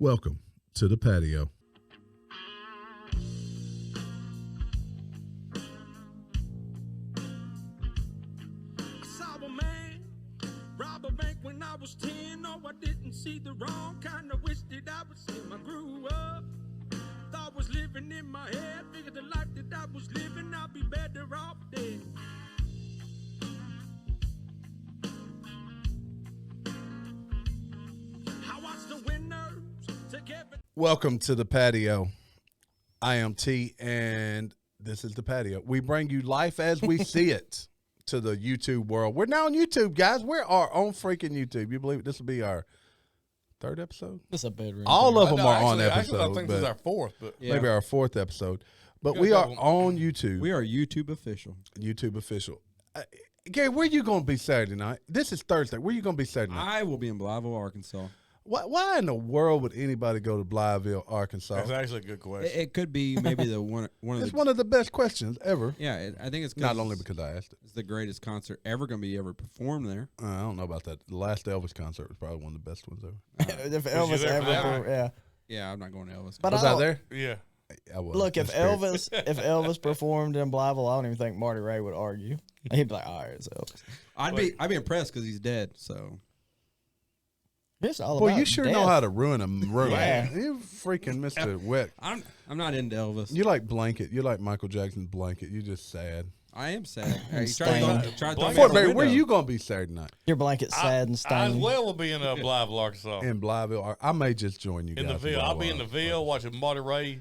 Welcome to the patio. I saw a man rob a bank when I was 10. No, I didn't see the wrong kind. I wish that I was him. I grew up, thought was living in my head. Figured the life that I was living, I'd be better off dead. I watched the winners take everything. Welcome to the patio. I am T, and this is the patio. We bring you life as we see it to the YouTube world. We're now on YouTube, guys. We're on freaking YouTube. You believe it? This will be our third episode? It's a bedroom. All of them No, are on actually, episodes. I think this is our fourth, but maybe our fourth episode. But Yeah, we are that one. on YouTube. We are YouTube official. YouTube official. Gary, where you going to be Saturday night? This is Thursday. Where you going to be Saturday night? I will be in Blytheville, Arkansas. Why in the world would anybody go to Blytheville, Arkansas? that's actually a good question. It could be maybe the one of It's the. one of the best questions ever. Yeah, I think it's Not only because I asked it. it's the greatest concert ever going to be ever performed there. I don't know about that. The last Elvis concert was probably one of the best ones ever. If you Elvis there for that? ever, yeah. Yeah, I'm not going to Elvis. But Was I I don't- there? Yeah. I was. Look, if That's fair. Elvis performed in Blytheville, I don't even think Marty Ray would argue. He'd be like, "All right, it's Elvis." I'd be impressed because he's dead. So It's all Boy, about you sure death. know how to ruin a room. Yeah. You freaking Mr. Wet. I'm not into Elvis. You like Blanket. You like Michael Jackson's Blanket. You just sad. I am sad. Hey, Stained. try to throw me out the Fortenberry, where window. you going to be Saturday night? Your blanket's sad and I as stained. well will be in Blytheville, Arkansas. In Blytheville. I may just join you In guys. the Ville. I'll be in the Ville watching Marty Ray.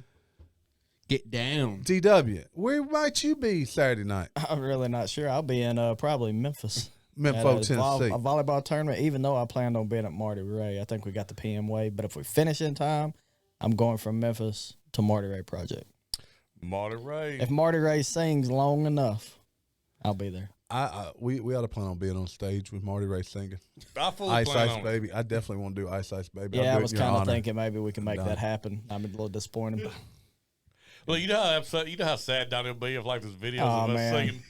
Get down. DW, where might you be Saturday night? I'm really not sure. I'll be in probably Memphis. Memphis, At Tennessee. a volleyball tournament, even though I planned on being at Marty Ray. I think we got the PM wave. But if we finish in time, I'm going from Memphis to Marty Ray Project. Marty Ray. If Marty Ray sings long enough, I'll be there. We ought to plan on being on stage with Marty Ray singing. I fully Ice plan Ice on Baby. I definitely want to do Ice Ice Baby. Yeah, I'll I do it was in your kind of honor. thinking maybe we can make Done. that happen. I'm a little disappointed. Well, you know how upset, you know how sad Donnie will be if like this videos Oh, of us man. singing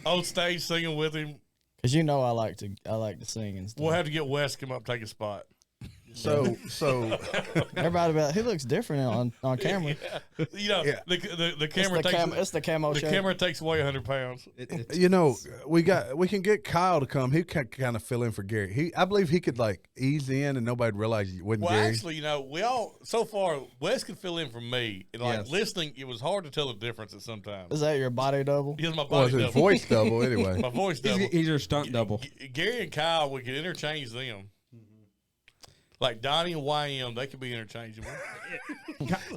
on stage, singing with him. Because you know I like to sing and stuff. We'll have to get Wes to come up and take a spot. So Everybody be like, he looks different on camera. You know, Yeah. the camera It's the camo the shirt. camera takes away 100 pounds. you know, we can get Kyle to come. He can kind of fill in for Gary. I believe he could like ease in and nobody'd realize it wasn't Well, Gary. actually, you know, we all so far Wes could fill in for me. And like Yes. listening, it was hard to tell the difference at sometimes. Is that your body double? Here's my Well, body it's his double. voice double anyway. My voice double. He's your stunt double. Gary and Kyle, we could interchange them. Like Donnie and YM, they could be interchangeable.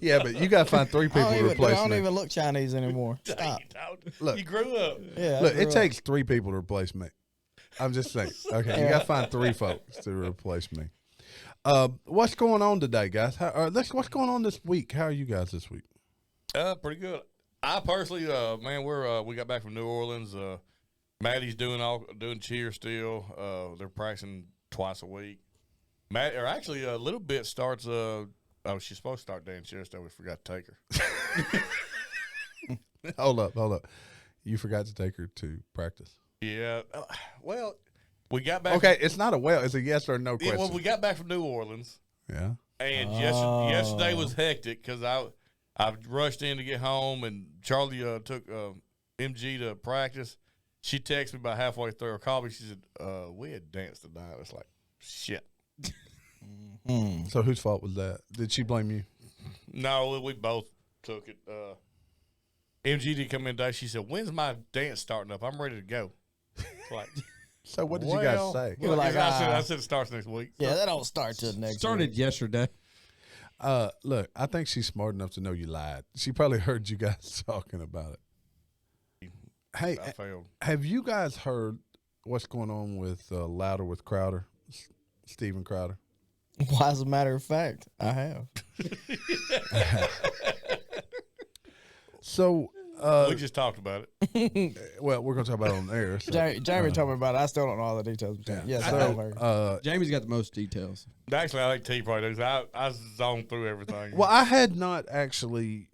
Yeah, but you got to find three people to I replace don't me. even look Chinese anymore. Stop. Dang it, dog. Look. You grew up. Yeah, I Look, grew it up. takes three people to replace me. I'm just saying. Okay, you got to find three folks to replace me. What's going on today, guys? What's going on this week? How are you guys this week? Pretty good. I personally, man, we got back from New Orleans. Maddie's doing cheer still. They're practicing twice a week. Actually, a little bit starts. She's supposed to start dance yesterday. We forgot to take her. Hold up. You forgot to take her to practice. Yeah. Well, we got back. Okay, it's not a well. It's a yes or no Yeah, question. well, we got back from New Orleans, Yeah. and yesterday was hectic because I rushed in to get home, and Charlie took MG to practice. She texted me about halfway through her call me. She said, "We had danced tonight." It's like, shit. So whose fault was that? Did she blame you? No, we both took it. MG did come in today. She said, "When's my dance starting up? I'm ready to go." It's like, So what did you guys say? You were like, I said it starts next week. Yeah, that don't start till next Started week. yesterday. Look, I think she's smart enough to know you lied. She probably heard you guys talking about it. Hey, I failed. have you guys heard what's going on with Louder with Crowder, Steven Crowder? Why, as a matter of fact, I have. So, We just talked about it. well, we're going to talk about it on air. So, Jamie told me about it. I still don't know all the details. Yes, I have heard. Jamie's got the most details. Actually, I think T probably does. I zoned through everything. well, I had not actually.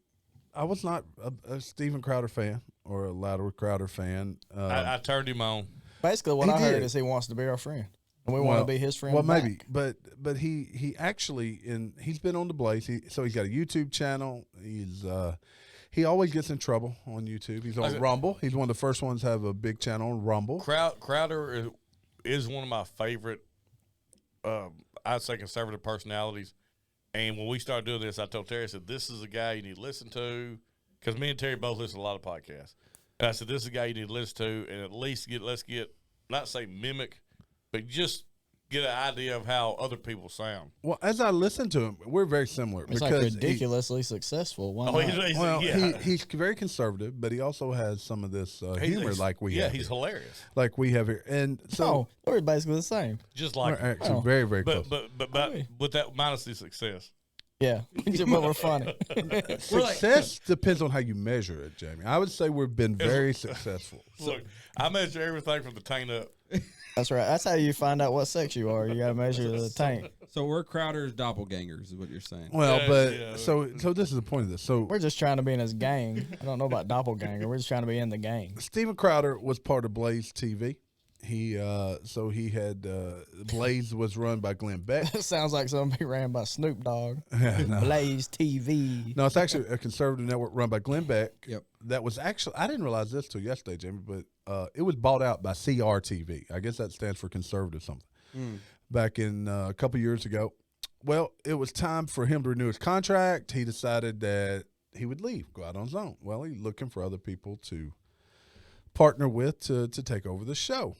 I was not a Steven Crowder fan or a Louder with Crowder fan. I turned him on. Basically, what He I heard did. is he wants to be our friend. And we want to be his friend. Well, back. maybe, but he actually he's been on the Blaze. So he's got a YouTube channel. He always gets in trouble on YouTube. He's on Rumble. He's one of the first ones to have a big channel on Rumble. Crowder is one of my favorite, I'd say, conservative personalities. And when we started doing this, I told Terry, I said, this is a guy you need to listen to. Because me and Terry both listen to a lot of podcasts. And I said, this is a guy you need to listen to and at least let's get, not say mimic, but just get an idea of how other people sound. Well, as I listen to him, we're very similar. It's like ridiculously successful. Why not? He's very conservative, but he also has some of this humor like we have. Yeah, he's hilarious. Like we have here. And so we're basically the same. Just like we're actually very, very close. But with that minus the success. Yeah, but we're funny. Success depends on how you measure it, Jamie. I would say we've been very successful. Look, I measure everything from the taint up. That's right. That's how you find out what sex you are. You got to measure the tank. So we're Crowder's doppelgangers, is what you're saying. Well, so this is the point of this. So we're just trying to be in his gang. I don't know about doppelganger. We're just trying to be in the gang. Steven Crowder was part of Blaze TV. He had Blaze was run by Glenn Beck. It sounds like something ran by Snoop Dogg. No. Blaze TV. No, it's actually a conservative network run by Glenn Beck. Yep. That was actually, I didn't realize this till yesterday, Jamie, but it was bought out by CRTV. I guess that stands for conservative something. Back in a couple years ago. Well, it was time for him to renew his contract. He decided that he would leave, go out on his own. Well, he's looking for other people to partner with to take over the show.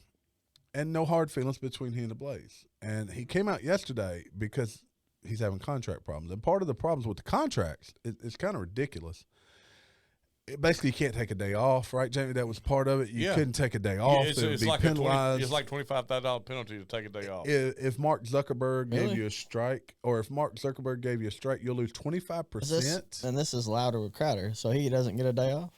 And no hard feelings between he and the Blaze. And he came out yesterday because he's having contract problems. And part of the problems with the contracts, it's kind of ridiculous. Basically, you can't take a day off, right, Jamie? That was part of it. You couldn't take a day off. It's, so it's be like penalized. it's like $25,000 penalty to take a day off. If Mark Zuckerberg gave you a strike, or if Mark Zuckerberg gave you a strike, you'll lose 25%. And this is Louder with Crowder, so he doesn't get a day off?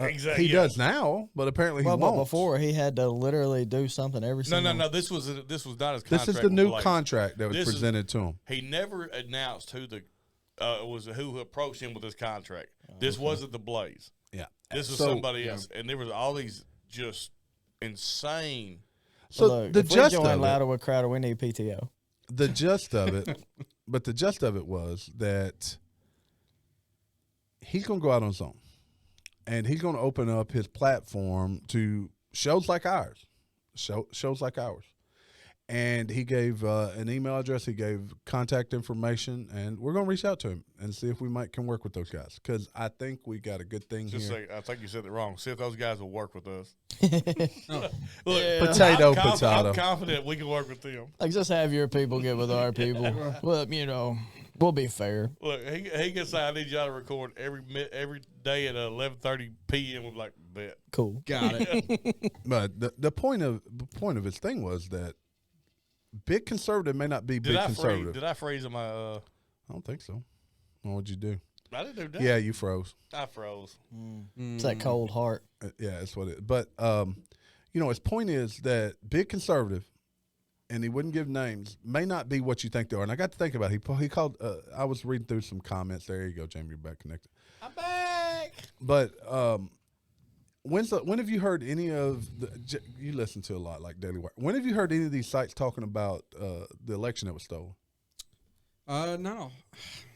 Exactly. He does now, but apparently he won't. But before, he had to literally do something every single No. This was not his contract. This is the new contract that was presented to him. He never announced who approached him with this contract. This wasn't the Blaze. Yeah. This was somebody else. And there was all these just insane. So look, the if gist we join of Louder with Crowder, we need PTO. The gist of it, but the gist of it was that he's going to go out on his own. And he's going to open up his platform to shows like ours, shows like ours. And he gave an email address. He gave contact information, and we're going to reach out to him and see if we can work with those guys. Because I think we got a good thing here. I think you said it wrong. See if those guys will work with us. Look, potato. I'm confident we can work with them. Like, just have your people get with our people. Well, we'll be fair. Look, he can say, I need y'all to record every day at 11:30 p.m. We're like, bet. Cool. Got it. But the point of his thing was that big conservative may not be big conservative. Did I freeze on my? I don't think so. What would you do? I didn't do that. Yeah, you froze. I froze. It's that cold heart. Yeah, that's what it is. But, his point is that big conservative, and he wouldn't give names, may not be what you think they are. And I got to think about it. He called, I was reading through some comments. There you go, Jamie, you're back connected. I'm back. But when have you heard any of you listen to a lot like Daily Wire. When have you heard any of these sites talking about the election that was stolen? No.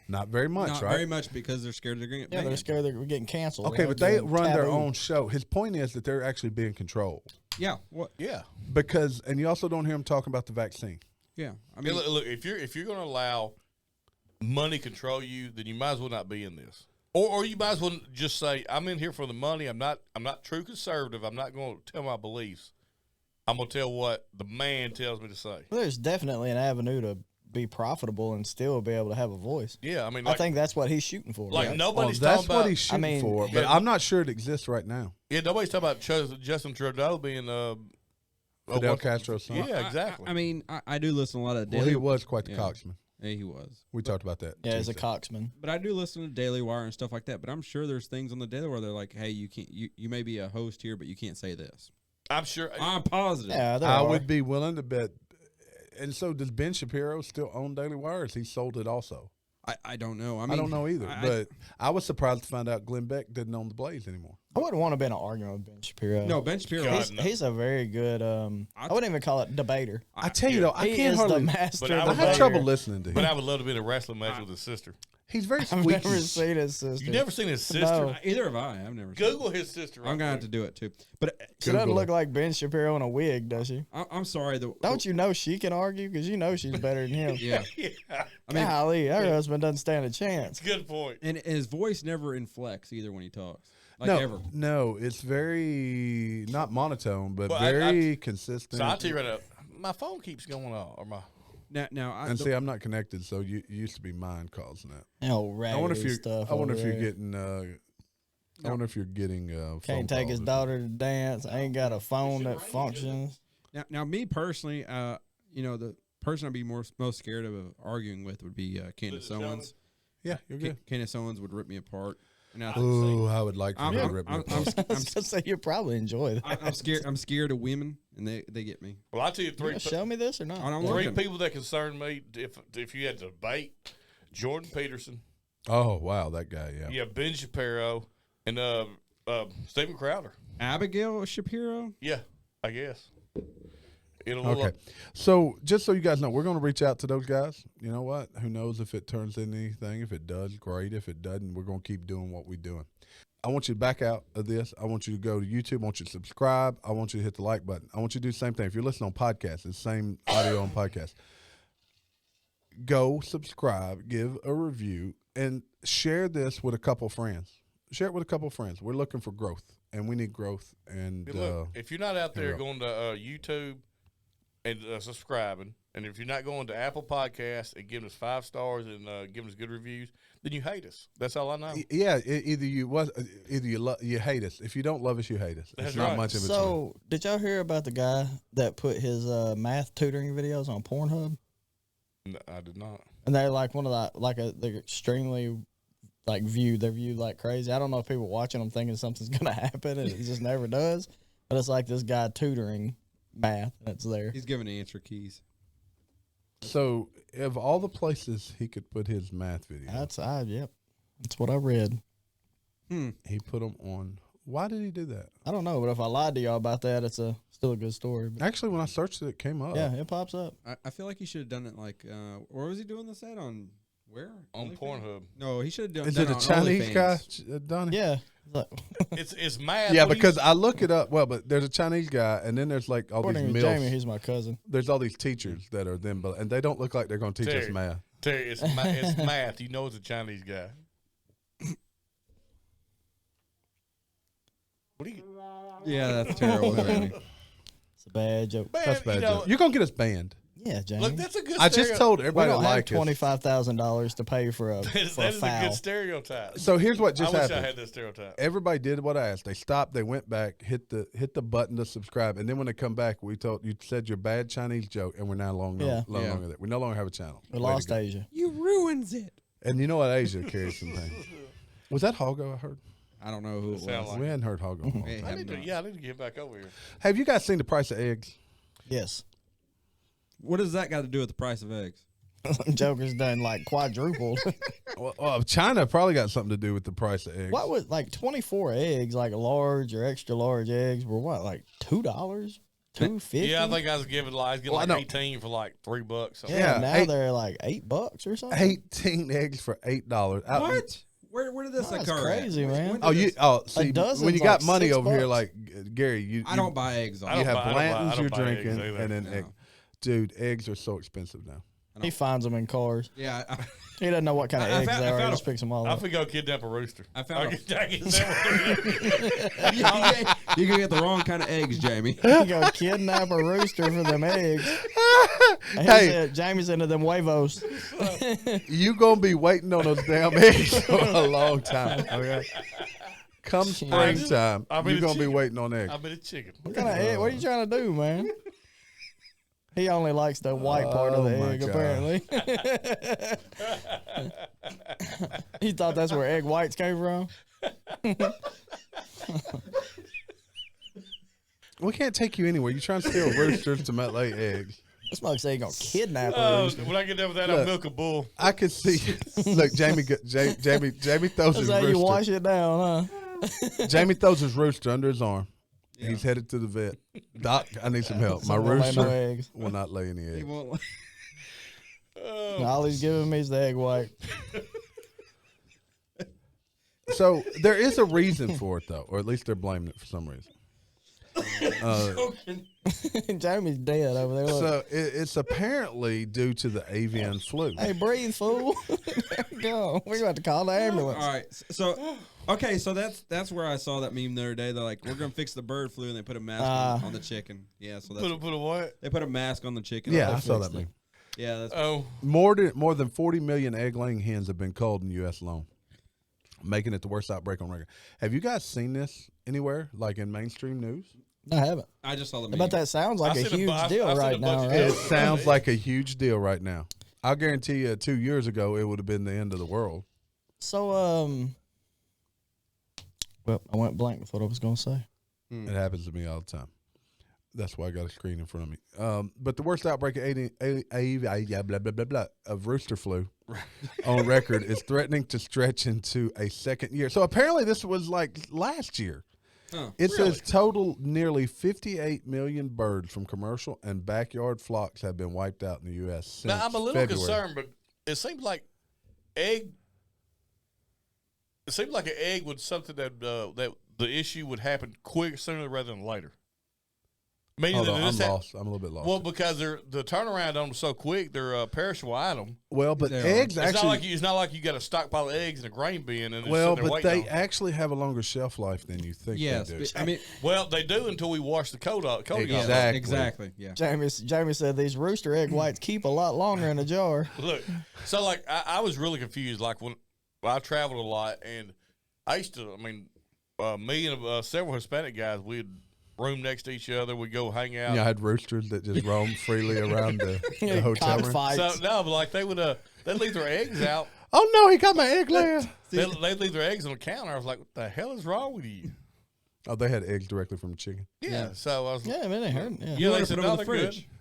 Not very much, Not right? very much because they're scared they're going to get banned. They're scared they're getting canceled. Okay, but they run their own show. His point is that they're actually being controlled. Yeah. What? Yeah. And you also don't hear him talking about the vaccine. Yeah. I mean, look, if you're going to allow money control you, then you might as well not be in this. Or you might as well just say, I'm in here for the money. I'm not true conservative. I'm not going to tell my beliefs. I'm going to tell what the man tells me to say. Well, there's definitely an avenue to be profitable and still be able to have a voice. Yeah, I mean, I think that's what he's shooting for. Like right? nobody's that's talking about. what he's shooting for, but I'm not sure it exists right now. Yeah, nobody's talking about Justin Trudeau being Fidel Castro's son. Yeah, exactly. I mean, I do listen to a lot of Well, Daily. he was quite the coxman. Yeah, he was. We talked about that. Yeah, as a Tuesday. coxman. But I do listen to Daily Wire and stuff like that. But I'm sure there's things on the Daily Wire they're like, hey, you can't. You may be a host here, but you can't say this. I'm sure. I'm positive. Yeah, I would be willing to bet. And so, does Ben Shapiro still own Daily Wire? Or has he sold it also? I don't know. I don't know either. But I was surprised to find out Glenn Beck didn't own the Blaze anymore. I wouldn't want to be in an argument with Ben Shapiro. No, Ben Shapiro. God, He's a very good. I wouldn't even call it debater. I tell you though, I He can't is hardly. the master. But I I would had love- trouble listening to But him. I would love to be in a wrestling match with his sister. He's very I've squeaky. never seen his sister. You never seen his sister? No. Either have I. I've never. Google his sister. I'm gonna have to do it too. But She doesn't Google look it. like Ben Shapiro in a wig, does she? I'm sorry. Don't you know she can argue? Because you know she's better than him. Yeah. Yeah, I mean, Golly, her husband doesn't stand a chance. good point. and his voice never inflects either when he talks. Like No, ever. no, it's very not monotone, but Well, very consistent. So I'll tell you right up. My phone keeps going off, or my. Now and see, I'm not connected, so you used to be mine causing that. Oh, raggedy I wonder if you're. stuff. I wonder over if you're there. getting. I wonder if you're getting. Phone Can't take his calls or daughter to dance. Ain't got a phone that functions. Now, me personally, the person I'd be most scared of arguing with would be Candace Owens. something. Yeah, you're good. Candace Owens would rip me apart. And I Ooh, I would like for I'm, you to I'm, rip me I'm, apart. I was gonna say you probably enjoy that. I'm scared. I'm scared of women, and they get me. Well, I'll tell you You three. gonna show me this or not? I'm Three looking. people that concern me. If you had to debate, Jordan Peterson, Oh wow, that guy. Yeah. yeah, Ben Shapiro, and Stephen Crowder. Abigail Shapiro. Yeah, I guess. It'll Okay. So just so you guys know, we're going to reach out to those guys. You know what? Who knows if it turns into anything? If it does, great. If it doesn't, we're going to keep doing what we're doing. I want you to back out of this. I want you to go to YouTube. I want you to subscribe. I want you to hit the like button. I want you to do the same thing. If you're listening on podcasts, it's the same audio on podcast. Go subscribe, give a review, and share this with a couple friends. Share it with a couple friends. We're looking for growth, and we need growth. And Hey, look, if you're not out there here we go. going to YouTube and subscribing, and if you're not going to Apple Podcasts and giving us 5 stars and giving us good reviews, then you hate us. That's all I know. yeah, either you hate us. If you don't love us, you hate us. That's It's not right. much in between. So, did y'all hear about the guy that put his math tutoring videos on Pornhub? No, I did not. And they're like they're extremely like viewed. They're viewed like crazy. I don't know if people watching them thinking something's gonna happen, and it just never does. But it's like this guy tutoring math that's there. He's giving answer keys. So, of all the places he could put his math video, Yep, that's what I read. he put them on. Why did he do that? I don't know, but if I lied to y'all about that, it's still a good story. But Actually, when I searched it, it came up. yeah, it pops up. I feel like he should have done it like where was he doing this at on where On OnlyFans? Pornhub. No, he should have done. Is done it a on Chinese OnlyFans. guy, Donnie? Yeah, like, It's mad. Yeah, What do because I look it up. Well, but there's a Chinese guy, and then there's like all these according to mills. Jamie, he's my cousin. There's all these teachers that are them, and they don't look like they're going to teach us Terry. math. Terry, it's math. You know it's a Chinese guy. What do you? Yeah, that's terrible. Jamie. It's a bad joke. Man, That's bad. you know, joke. You're going to get us banned. Yeah, Jamie. look, that's a good. I just told we everybody to don't have like us. $25,000 to pay for a that is for a a foul. good stereotype. So here's what I just wish happened. I had that stereotype. Everybody did what I asked. They stopped. They went back, hit the button to subscribe, and then when they come back, you said your bad Chinese joke, and we're now no longer there. We no longer have a channel. We Way to lost go. Asia. You ruins it. And you know what? Asia carries some things. Was that Hogo? I heard. I don't know who it Sound was. like- We hadn't heard Hogo. in a long Hey, time. I have need to, not. yeah, I need to get back over here. Have you guys seen the price of eggs? Yes. What does that got to do with the price of eggs? Joker's done like quadrupled. Well, China probably got something to do with the price of eggs. What was like 24 eggs, like large or extra large eggs, were what, like $2, $2.50? Yeah, I think I was getting Well, I like know. 18 for like $3. Something. Yeah, Yeah, now they're like $8 or something. 18 eggs for $8. What? Where did this That's occur? crazy, When- man. when did Oh, this- see, dozen's when you got like money $6 over here, bucks. like Gary, you I don't buy eggs. I you don't have buy- I don't buy- Blanton's I don't you're buy eggs drinking, either. and then No. egg. Dude, eggs are so expensive now. He finds them in cars. Yeah, He doesn't know what kind of I eggs found- they I are. He found just picks them all I up. could go kidnap a rooster. I found I a- get that you're gonna get the wrong kind of eggs, Jamie. You go kidnap a rooster for them eggs. And he Hey. said, Jamie's into them huevos. You gonna be waiting on those damn eggs for a long time. Okay. Come springtime, I mean, you're gonna be chicken. waiting on eggs. I mean, it's chicken. What kind of egg? What are you trying to do, man? He only likes the white part of the Oh, my egg, God. apparently. He thought that's where egg whites came from. We can't take you anywhere. You trying to steal roosters to lay eggs? This mug say he gonna kidnap a Oh, rooster. when I get done with that, Look. I'll milk a bull. I could see. Look, Jamie throws That's his how you rooster. wash it down, huh? Jamie throws his rooster under his arm. He's headed to the vet. Doc, I need some help. My rooster eggs. will not lay any He eggs. won't. All he's giving me is the egg white. So there is a reason for it, though, or at least they're blaming it for some reason. Jamie's dead over there. Look. So it's apparently due to the avian flu. Hey, breathe, fool. There we go. We're about to call the ambulance. All right, so okay, so that's where I saw that meme the other day. They're like, we're gonna fix the bird flu, and they put a mask on the chicken. Yeah, so that's Put a what? they put a mask on the chicken. Yeah, They I saw fixed that it. meme. Yeah, that's Oh, More than 40 million egg-laying hens have been culled in the U.S. alone, making it the worst outbreak on record. Have you guys seen this anywhere, like in mainstream news? I haven't. I just saw the I meme. bet that sounds like I a seen a huge bu- I- deal I seen a right now, bunch of right? It sounds like a huge deal right now. I'll guarantee you 2 years ago, it would have been the end of the world. So, well, I went blank with what I was going to say. It happens to me all the time. That's why I got a screen in front of me. But the worst outbreak of rooster flu on record is threatening to stretch into a second year. So apparently this was like last year. Huh. It says total nearly 58 million birds from commercial and backyard flocks have been wiped out in the U.S. since now I'm a little February. concerned, but it seems like egg. It seems like an egg would something that that the issue would happen quick sooner rather than later. Meaning Hold that on, I'm this hap- lost. I'm a little bit lost. Well, because the turnaround on them so quick, they're a perishable item. Well, but They are. eggs It's actually. not like you got a stockpile of eggs in a grain bin and they're Well, sitting there but waiting they on 'em. actually have a longer shelf life than you think yes, they do. I mean, Well, they do until we wash the coating off. Exactly. exactly. Yeah. Jamie said these rooster egg whites keep a lot longer in a jar. Look, so like I was really confused. Like when I traveled a lot, and I used to. I mean, me and several Hispanic guys, we'd room next to each other. We'd go hang out. You know, I had roosters that just roam freely around the hotel room. Cockfights. So no, but like they would they'd leave their eggs out. Oh no, he got my egg layer. They'd leave their eggs on the counter. I was like, what the hell is wrong with you? Oh, they had eggs directly from the chicken. Yeah. So I was. Yeah, man, it hurt. Yeah. Yeah, You they want to said, put no, them in the they're fridge. good.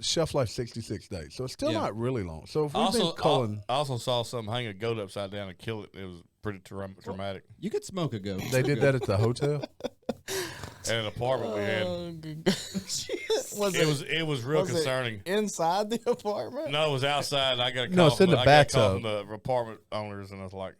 Shelf life 66 days, so it's still Yeah. not really long. So if we've Also, been culling, I also saw something hang a goat upside down and kill it. It was pretty dramatic. You could smoke a goat. they did that at the hotel. At an apartment we had. It was real was it concerning. inside the apartment? No, it was outside. I got a call. No, it's in the I got a call bathtub. from the apartment owners, and I was like,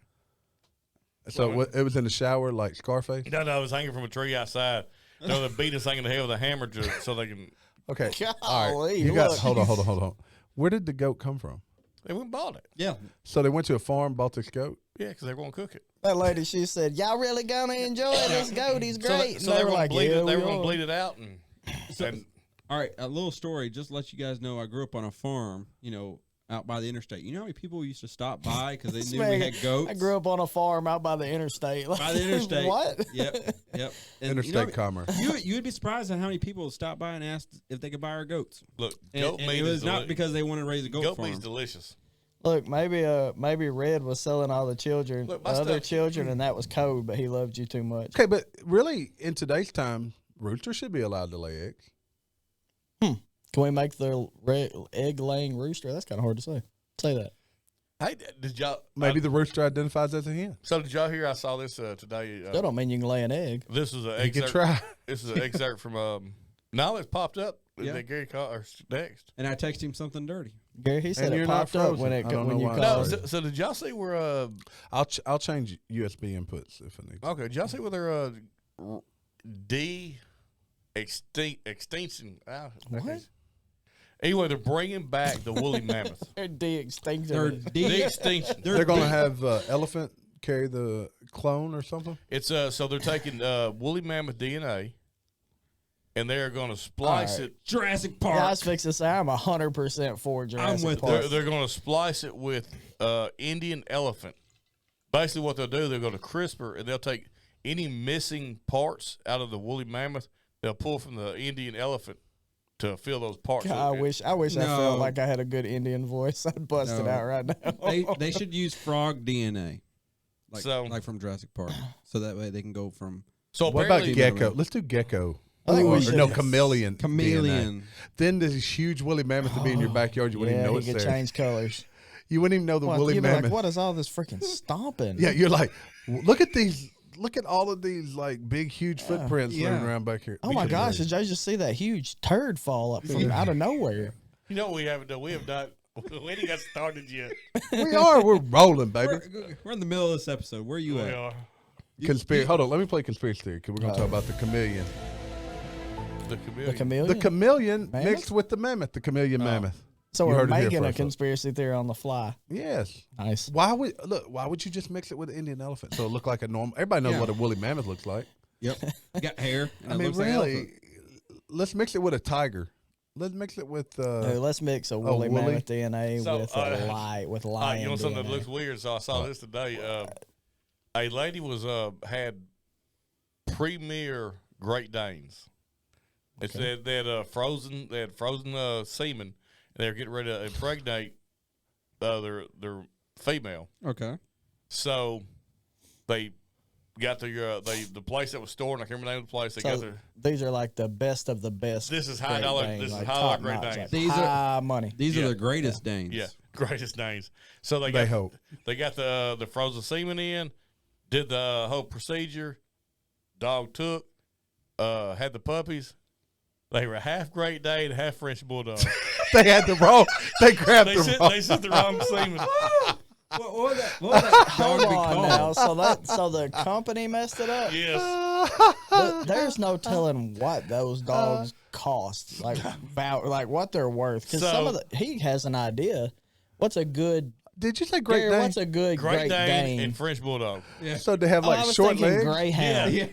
So it was in the shower like Scarface. no, it was hanging from a tree outside. No, they beat us thing in the head with a hammer so they can. Okay, all right. Golly, You got look. hold on. Where did the goat come from? They went and bought it. Yeah. So they went to a farm, bought this goat. Yeah, because they were going to cook it. That lady, she said, "Y'all really gonna enjoy this goat? He's great." So and they were were like, bleed "Yeah, it. They we were going are." to bleed it out, and All right, a little story. Just to let you guys know, I grew up on a farm. You know, out by the interstate. You know how many people used to stop by because they knew we Man, had goats. I grew up on a farm out by the interstate. by the interstate. What? Yep. And Interstate commerce. You would be surprised at how many people stopped by and asked if they could buy our goats. look, And, goat and meat it was is not because they wanted to raise a goat, goat farm. meat's delicious. Look, maybe Red was selling all the children, Look, the my other stuff- children, and that was code, but he loved you too much. Okay, but really, in today's time, roosters should be allowed to lay eggs. Can we make the egg laying rooster? That's kind of hard to say. Say that. Hey, did y'all? Maybe the rooster identifies as a hen. So did y'all hear? I saw this today. That don't mean you can lay an egg. This is an You can excerpt. try. This is an excerpt from. No, it's popped up. Yeah. That Gary called or text. And I texted him something dirty. Gary, he said you're it not popped up when frozen. it I don't when know you why. No, called. Sorry. so did y'all see where? I'll change USB inputs if I need to. Okay, did y'all see where they're extinction? What? Anyway, they're bringing back the woolly mammoth. They're de-extinct. They're De-extinction. They're going to have elephant carry the clone or something. It's so they're taking woolly mammoth DNA, and they're going to splice All right. it. Jurassic Park. Guys, fix this. I'm 100% for Jurassic with Park. They're going to splice it with Indian elephant. Basically, what they'll do, they're going to CRISPR, and they'll take any missing parts out of the woolly mammoth. They'll pull from the Indian elephant to fill those parts. God, I wish I No. felt like I had a good Indian voice. I'd bust it No. out right now. they should use frog DNA, So- like from Jurassic Park, so that way they can go from So What about apparently, gecko? Let's do gecko. I think we Or should- no, chameleon. chameleon. DNA. Then this huge woolly mammoth would be in your backyard. You wouldn't Yeah, even know he it's could there. change colors. You wouldn't even know the woolly You'd be mammoth. like, what is all this freaking stomping? Yeah, you're like, look at these look at all of these like big, huge footprints floating around back here. Oh my gosh! Did you just see that huge turd fall up from out of nowhere? You know what we haven't done? We have not. We ain't got started yet. We're rolling, baby. We're in the middle of this episode. Where are you We at? are. Conspiracy. Hold on, let me play conspiracy theory because we're gonna talk about the chameleon. The The chameleon. chameleon. The chameleon Mammoth? mixed with the mammoth. The chameleon mammoth. So You we're heard it here making a first, folks. conspiracy theory on the fly. Yes. Nice. Why would you just mix it with an Indian elephant so it look like a normal? Everybody knows Yeah. what a woolly mammoth looks like. Yep. Got hair. And I it mean, looks like an really, elephant. let's mix it with a tiger. Let's mix it with. Let's mix a woolly woolly? mammoth DNA So, with lion. You know something DNA. that looks weird? So I saw this today. A lady was had premier Great Danes. It said they had frozen semen, and they were getting ready to impregnate their female. Okay. So they got the place that was stored. I can't remember the name of the place. They got So their. these are like the best of the best. This is high Great dollar. Danes, This is like high top Great notch, Danes. like These are- high money. These Yeah. are the greatest Danes. Yeah, greatest names. So They hope. they got the frozen semen in, did the whole procedure. Dog took, had the puppies. They were half Great Dane, half French Bulldog. They had the wrong. They grabbed they the wrong. sent the wrong semen. What would that Hold dog be on called? now. So the company messed it up. Yes. There's no telling what those dogs cost, like what they're worth. Because So- he has an idea. What's a good Did you say Great Gary, Dane? what's a good Great Great Dane Dane? and French Bulldog. So they have Oh, I like was short thinking legs. Greyhound. Yeah.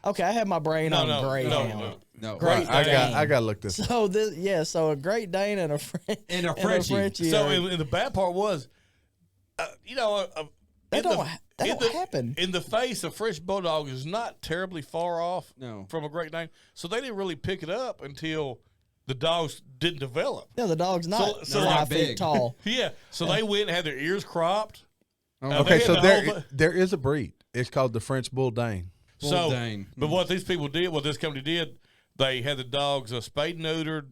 Okay, I had my brain No, on no, Greyhound. No. Great I Dane. got to look this. So so a Great Dane and a French And a Frenchie. Frenchie. So are- and the bad part was, That in don't the- happen. In the face, a French Bulldog is not terribly far off No. from a Great Dane. So they didn't really pick it up until the dogs didn't develop. Yeah, the dog's not So 5 not feet big. tall. Yeah. So they went and had their ears cropped. Okay, They so had the whole- there is a breed. It's called the French Bull Dane. Bull Dane. But what these people did, what this company did, they had the dogs spayed and neutered,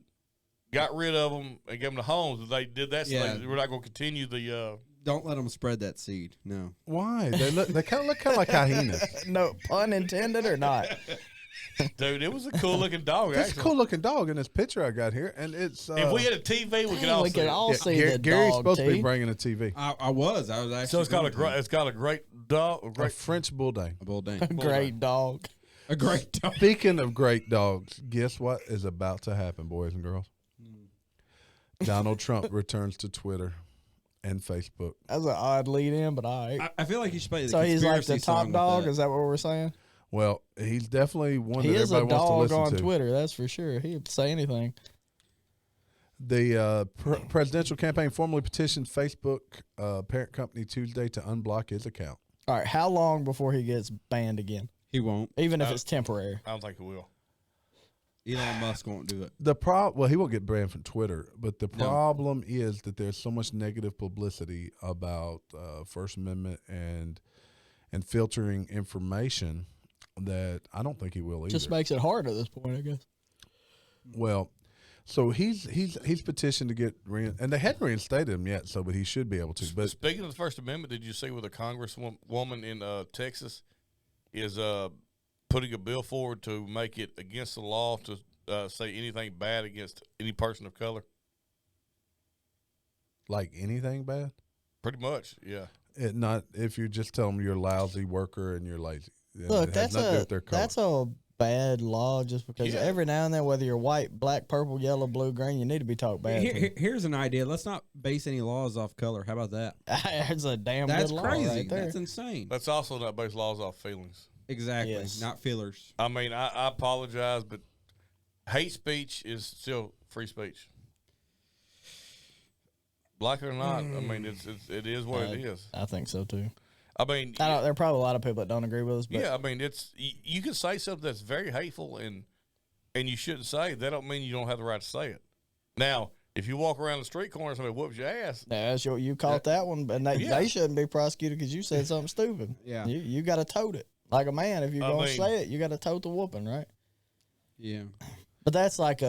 got rid of them, and gave them to homes. They did that, so Yeah. we're not going to continue the. Don't let them spread that seed. No. Why? They kind of look like hyenas. No pun intended or not. Dude, it was a cool looking dog. That's a Actually, cool looking dog in this picture I got here, and it's. if we had a TV, we could all we see could it. all see the Gary's dog. supposed to be T. bringing a TV. I was actually. So it's got a great dog. A A great French Bull Dane. a bull Dane. Great dog. A great dog. Speaking of great dogs, guess what is about to happen, boys and girls? Donald Trump returns to Twitter and Facebook. That's an odd lead in, but all right. I feel like you should play the So he's like conspiracy the top song with dog. that. Is that what we're saying? Well, he's definitely one He that is a everybody dog wants to on listen to. Twitter. That's for sure. He'd say anything. The presidential campaign formally petitioned Facebook parent company Tuesday to unblock his account. All right. How long before he gets banned again? He won't. Even if it's temporary. I don't think it will. Elon Musk won't do it. Well, he won't get banned from Twitter, but the problem is that there's so much negative publicity about First Amendment and filtering information that I don't think he will either. Just makes it hard at this point, I guess. Well, so he's petitioned to get and they hadn't reinstated him yet, but he should be able to. But Speaking of the First Amendment, did you see where the congresswoman in Texas is putting a bill forward to make it against the law to say anything bad against any person of color? like anything bad, Pretty much, yeah. not if you just tell them you're a lousy worker and you're lazy. Look, it has nothing to do with their color. that's a bad law just because Yeah. every now and then, whether you're white, black, purple, yellow, blue, green, you need to be talked bad to. Here's an idea. Let's not base any laws off color. How about that? That's a damn That's good law crazy. right there. That's insane. Let's also not base laws off feelings. Exactly. Yes. Not fillers. I mean, I apologize, but hate speech is still free speech. Like it or not, I mean, it is what it is. I think so too. I mean, There are probably a lot of people that don't agree with us, but yeah, I mean, you can say something that's very hateful and you shouldn't say it. That don't mean you don't have the right to say it. Now, if you walk around the street corner and somebody whoops your ass, that's you caught that one, and they shouldn't be prosecuted because you said something stupid. Yeah. you got to tote it like a man. If you're gonna mean- say it, you got to tote the whooping, right? Yeah. But that's like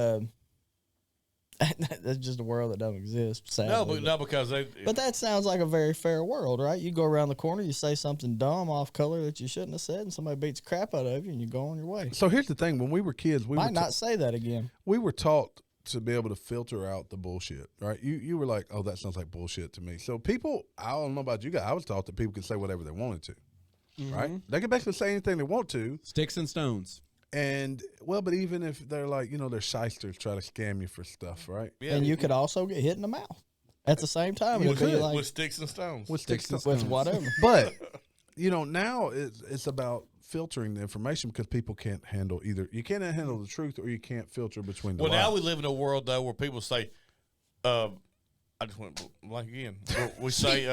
That's just a world that don't exist. Sadly. No, but no, because they. But that sounds like a very fair world, right? You go around the corner, you say something dumb off color that you shouldn't have said, and somebody beats the crap out of you, and you go on your way. So here's the thing: when we were kids, we Might not say that again. we were taught to be able to filter out the bullshit, right? You were like, oh, that sounds like bullshit to me. So people, I don't know about you guys, I was taught that people could say whatever they wanted to, right? They can basically say anything they want to. Sticks and stones. And, well, but even if they're like, they're shysters, try to scam you for stuff, right? Yeah, And you could also get hit in the mouth at the same time. It'd be like, with sticks and stones. With sticks and with stones. whatever. But, now it's about filtering the information because people can't handle either. You can't handle the truth or you can't filter between the Well, lies. now we live in a world though where people say, I just went blank again. We say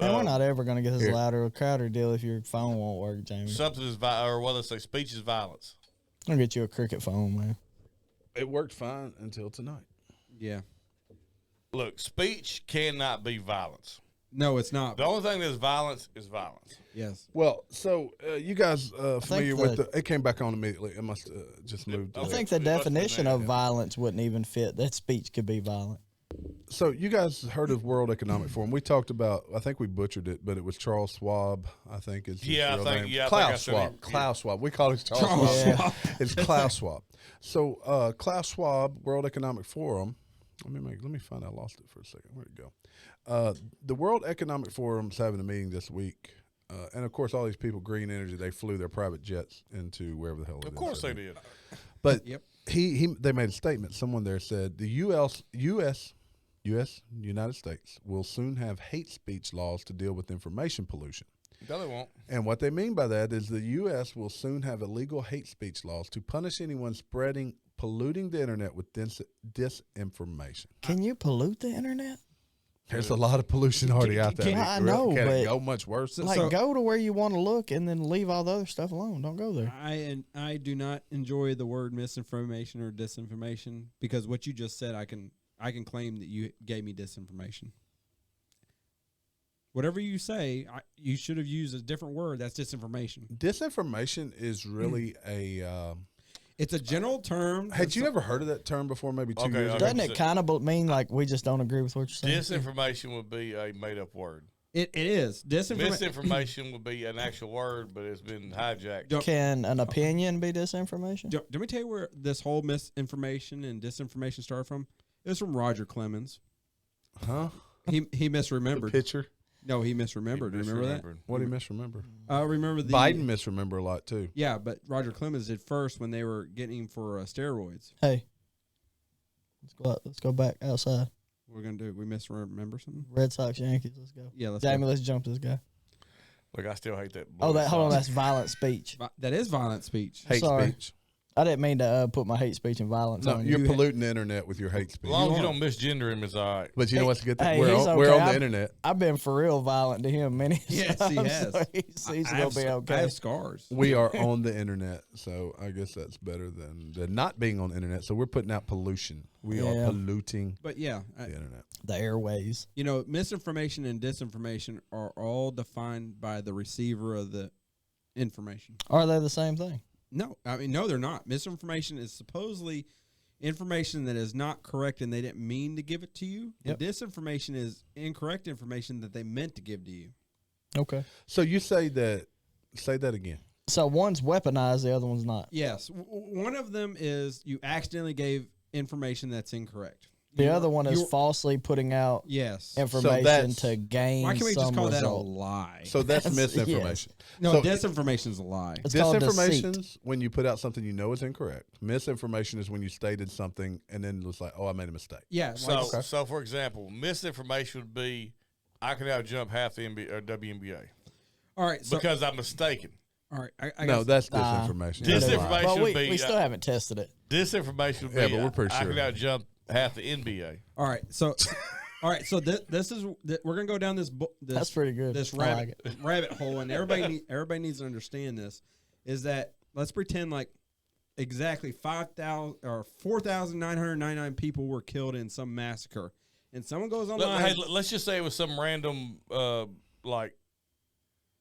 Man, we're not ever going to get this louder with Crowder deal if your phone won't work, Jamie. something is or what they say, speech is violence. I'm going to get you a cricket phone, man. It worked fine until tonight. Yeah. Look, speech cannot be violence. No, it's not. The only thing that's violence is violence. Yes. Well, so you guys familiar think with the? It came back on immediately. It must just moved. I Okay. think the It must be definition that, of yeah. violence wouldn't even fit. That speech could be violent. So you guys heard of World Economic Forum? We talked about. I think we butchered it, but it was Charles Schwab. I think is his Yeah, I real think- name. yeah, I think I Klaus said Schwab. it. Klaus Schwab. We call it Charles Charles Schwab. It's Klaus Schwab. So Klaus Schwab, World Economic Forum. Let me find. I lost it for a second. Where'd it go? The World Economic Forum's having a meeting this week. And of course, all these people, green energy, they flew their private jets into wherever the hell it is. Of course they did. But Yep. they made a statement. Someone there said the United States will soon have hate speech laws to deal with information pollution. No, they won't. And what they mean by that is the U.S. will soon have illegal hate speech laws to punish anyone polluting the internet with disinformation. Can you pollute the internet? There's a lot of pollution already out there. I know, Can it but- go much worse? Like, go to where you want to look and then leave all the other stuff alone. Don't go there. I do not enjoy the word misinformation or disinformation because what you just said, I can claim that you gave me disinformation. Whatever you say, you should have used a different word. That's disinformation. Disinformation is really a. It's a general term. Had you ever heard of that term before? Maybe 2 Okay, years okay. ago. Doesn't it kind of mean like we just don't agree with what you're saying? Disinformation would be a made-up word. It is Misinformation would be an actual word, but it's been hijacked. Can an opinion be disinformation? Let me tell you where this whole misinformation and disinformation started from. It was from Roger Clemens. Huh? He The misremembered. picture. No, he misremembered. Remember that? What do you misremember? I remember the Biden misremember a lot too. Yeah, but Roger Clemens did first when they were getting him for steroids. Hey, let's go back outside. What we're gonna do? We misremember something? Red Sox, Yankees. Let's go. Yeah, let's Jamie, go. let's jump this guy. Look, I still hate that. Oh, bullshit. hold on. That's violent speech. That is violent speech. Hate Sorry. speech. I didn't mean to put my hate speech and violence No, on you're you. polluting the internet with your hate speech. As long as you don't misgender him, it's all right. But you know what's good? Hey, We're he's on okay. the I'm- internet. I've been for real violent to him many Yes, times. he has. So he's I gonna have be I okay. have scars. We are on the internet, so I guess that's better than not being on the internet. So we're putting out pollution. We are Yeah. polluting But yeah, the internet. The airways. misinformation and disinformation are all defined by the receiver of the information. Are they the same thing? No, no, they're not. Misinformation is supposedly information that is not correct and they didn't mean to give it to you. Yep. And disinformation is incorrect information that they meant to give to you. Okay. So you say that again. So one's weaponized, the other one's not. Yes. One of them is you accidentally gave information that's incorrect. The You- other one is you- falsely putting out Yes. information that's- to gain Why can't we some just call that a result. lie? So that's Yes, misinformation. No, So disinformation is a lie. It's called deceit. disinformation's when you put out something you know is incorrect. Misinformation is when you stated something and then it was like, oh, I made a mistake. Yeah. So for example, misinformation would be I can out jump half the NBA or WNBA all right. So, because I'm mistaken. all right. I No, got that's Nah. disinformation. Disinformation. That's a lie. Well, would be, we still haven't tested it. Disinformation would be Yeah, but we're pretty I sure. can out jump half the NBA. All right. So, all right. So this is we're gonna go down this. That's pretty good. This I like rabbit hole, and everybody needs to understand this. Is that let's pretend like exactly 5,000 or 4,999 people were killed in some massacre, and someone goes online. Hey, let's just say it was some random like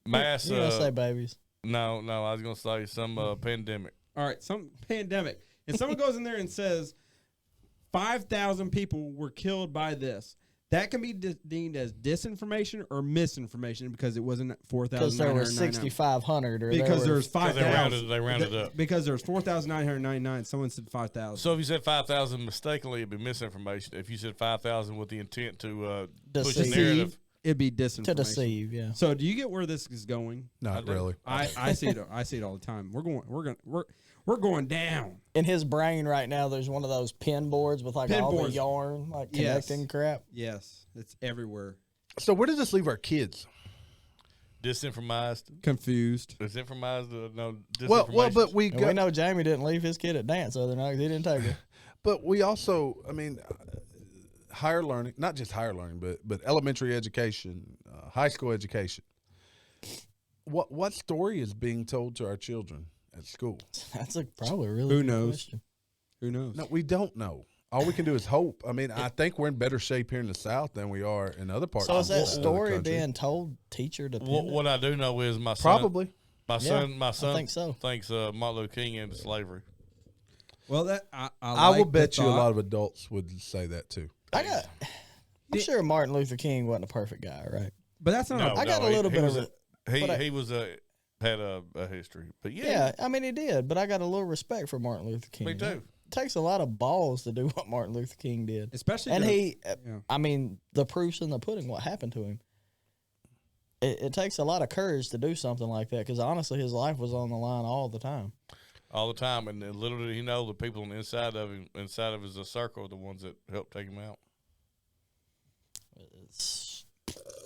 mass. You're gonna say babies. No, I was gonna say some pandemic. All right, some pandemic, and someone goes in there and says 5,000 people were killed by this. That can be deemed as disinformation or misinformation because it wasn't 4,999. Because there were 6,500 or Because there there's was 5,000. They rounded up. Because there's 4,999. Someone said 5,000. So if you said 5,000 mistakenly, it'd be misinformation. If you said 5,000 with the intent to push the Deceive. narrative, It'd be disinformation. to deceive. Yeah. So do you get where this is going? Not really. I see it. I see it all the time. We're going down. In his brain right now, there's one of those pin boards with like all the boards. yarn, like Yes. connecting crap. Yes, it's everywhere. So where does this leave our kids? disinformized. Confused. Disinformized? No, Well, disinformation. but we And got, we know Jamie didn't leave his kid at dance the other night 'cause he didn't take her. but we also, I mean, higher learning, not just higher learning, but elementary education, high school education. What story is being told to our children at school? That's probably a really Who good knows? question. Who knows? No, we don't know. All we can do is hope. I mean, I think we're in better shape here in the South than we are in other parts. So of is the that country. story being told teacher dependent? What I do know is my son. Probably. My son I think so. thinks Martin Luther King ended slavery. Well, that I will like the bet you a thought. lot of adults would say that too. I'm sure Martin Luther King wasn't a perfect guy, right? But that's not. No, I got a he- little he bit was of He was had a history, but Yeah, I mean he did, but I got a little respect for Martin Luther King. Me too. It takes a lot of balls to do what Martin Luther King did. Especially And the- I mean, the proof's in the pudding, what happened to him. It takes a lot of courage to do something like that because honestly, his life was on the line all the time. all the time, and then little did he know the people on the inside of him, inside of his circle, are the ones that helped take him out.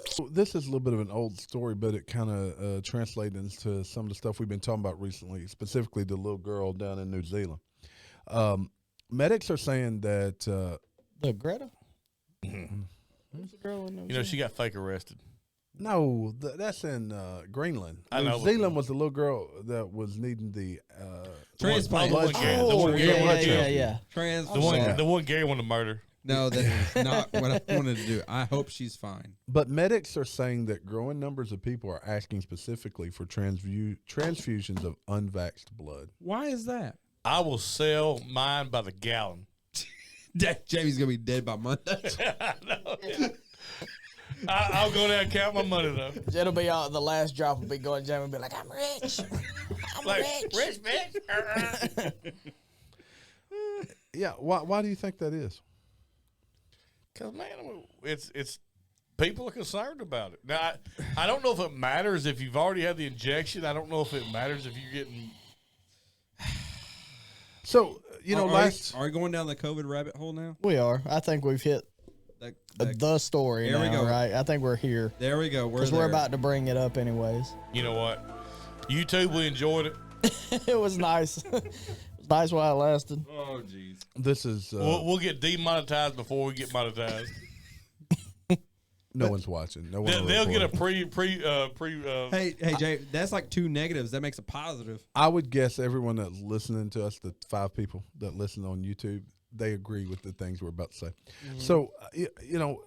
So this is a little bit of an old story, but it kind of translates into some of the stuff we've been talking about recently, specifically the little girl down in New Zealand. Medics are saying that The Greta? Who's the girl in New You know, she got fake arrested. no, that's in Greenland. I New know, but- Zealand was the little girl that was needing the Transplant. The one Gary- the Oh, one Gary yeah, wanted to- yeah, yeah. Trans. The one Gary wanted to murder. No, that is not what I wanted to do. I hope she's fine. But medics are saying that growing numbers of people are asking specifically for transfusions of unvaxxed blood. Why is that? I will sell mine by the gallon. Jamie's gonna be dead by Monday. I'll go down and count my money though. It'll be all, the last drop will be going. Jamie will be like, I'm rich. I'm Like rich. rich bitch. Yeah, why do you think that is? Because man, it's people are concerned about it. Now I don't know if it matters if you've already had the injection. I don't know if it matters if you're getting. So, you know, Are we going down the COVID rabbit hole now? We are. I think we've hit the story There we now, go. right? I think we're here. There we go. Because we're about to bring it up anyways. You know what? YouTube, we enjoyed it. It was nice. It was nice while it lasted. Oh, jeez. this is We'll get demonetized before we get monetized. no one's watching. No one. They'll get a reporting. pre. Hey, Jay, that's like two negatives. That makes a positive. I would guess everyone that's listening to us, the 5 people that listen on YouTube, they agree with the things we're about to say. So, you know,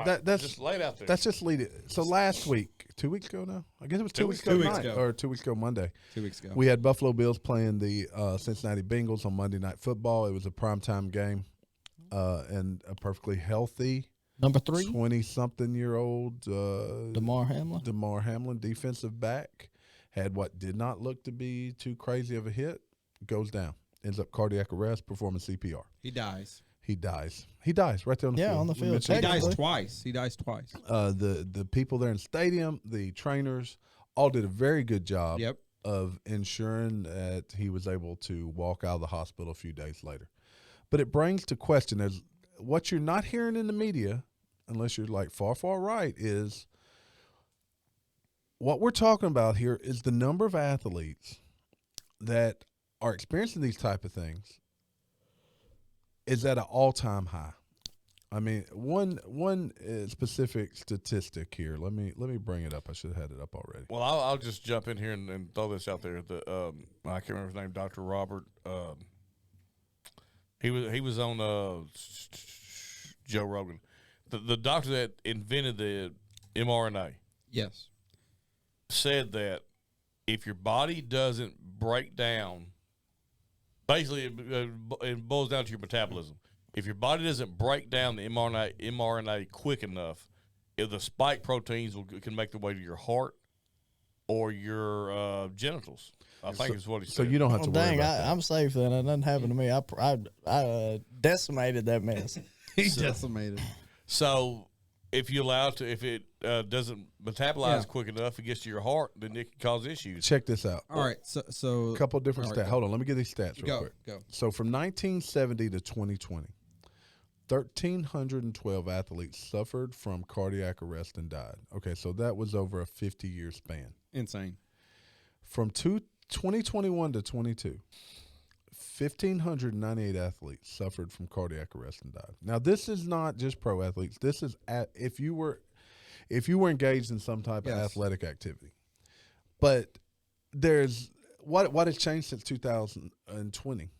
that's just laid out there. That's just lead it. So last week, 2 weeks ago now, I guess it was 2 weeks ago, 2 weeks tonight, ago. or 2 weeks ago Monday. 2 weeks ago. We had Buffalo Bills playing the Cincinnati Bengals on Monday Night Football. It was a primetime game, and a perfectly healthy Number 3, 20-something-year-old DeMar Hamlin. DeMar Hamlin, defensive back, had what did not look to be too crazy of a hit, goes down, ends up cardiac arrest, performing CPR. He dies. He dies. He dies right there on the field. On the We field. mentioned He dies Technically. twice. He dies twice. the people there in the stadium, the trainers, all did a very good job Yep. of ensuring that he was able to walk out of the hospital a few days later. But it brings to question, there's what you're not hearing in the media, unless you're like far, far right, is what we're talking about here is the number of athletes that are experiencing these type of things is at an all-time high. I mean, one specific statistic here. Let me bring it up. I should have had it up already. Well, I'll just jump in here and throw this out there. I can't remember his name, Dr. Robert. He was on Joe Rogan, the doctor that invented the mRNA. Yes. Said that if your body doesn't break down, basically it boils down to your metabolism. If your body doesn't break down the mRNA quick enough, if the spike proteins can make their way to your heart or your genitals. I think is what he said. So you don't have to worry Dang, about that. I'm safe then. It doesn't happen to me. I decimated that mess. He decimated. So if it doesn't metabolize quick enough, it gets to your heart, then it can cause issues. Check this out. All right, so A couple different all right, stats. Hold on, let me get these stats real Go, quick. go. So from 1970 to 2020, 1,312 athletes suffered from cardiac arrest and died. Okay, so that was over a 50-year span. Insane. From 2021 to 22, 1,598 athletes suffered from cardiac arrest and died. Now, this is not just pro athletes. This is if you were engaged in some type of athletic activity. But there's what has changed since 2020?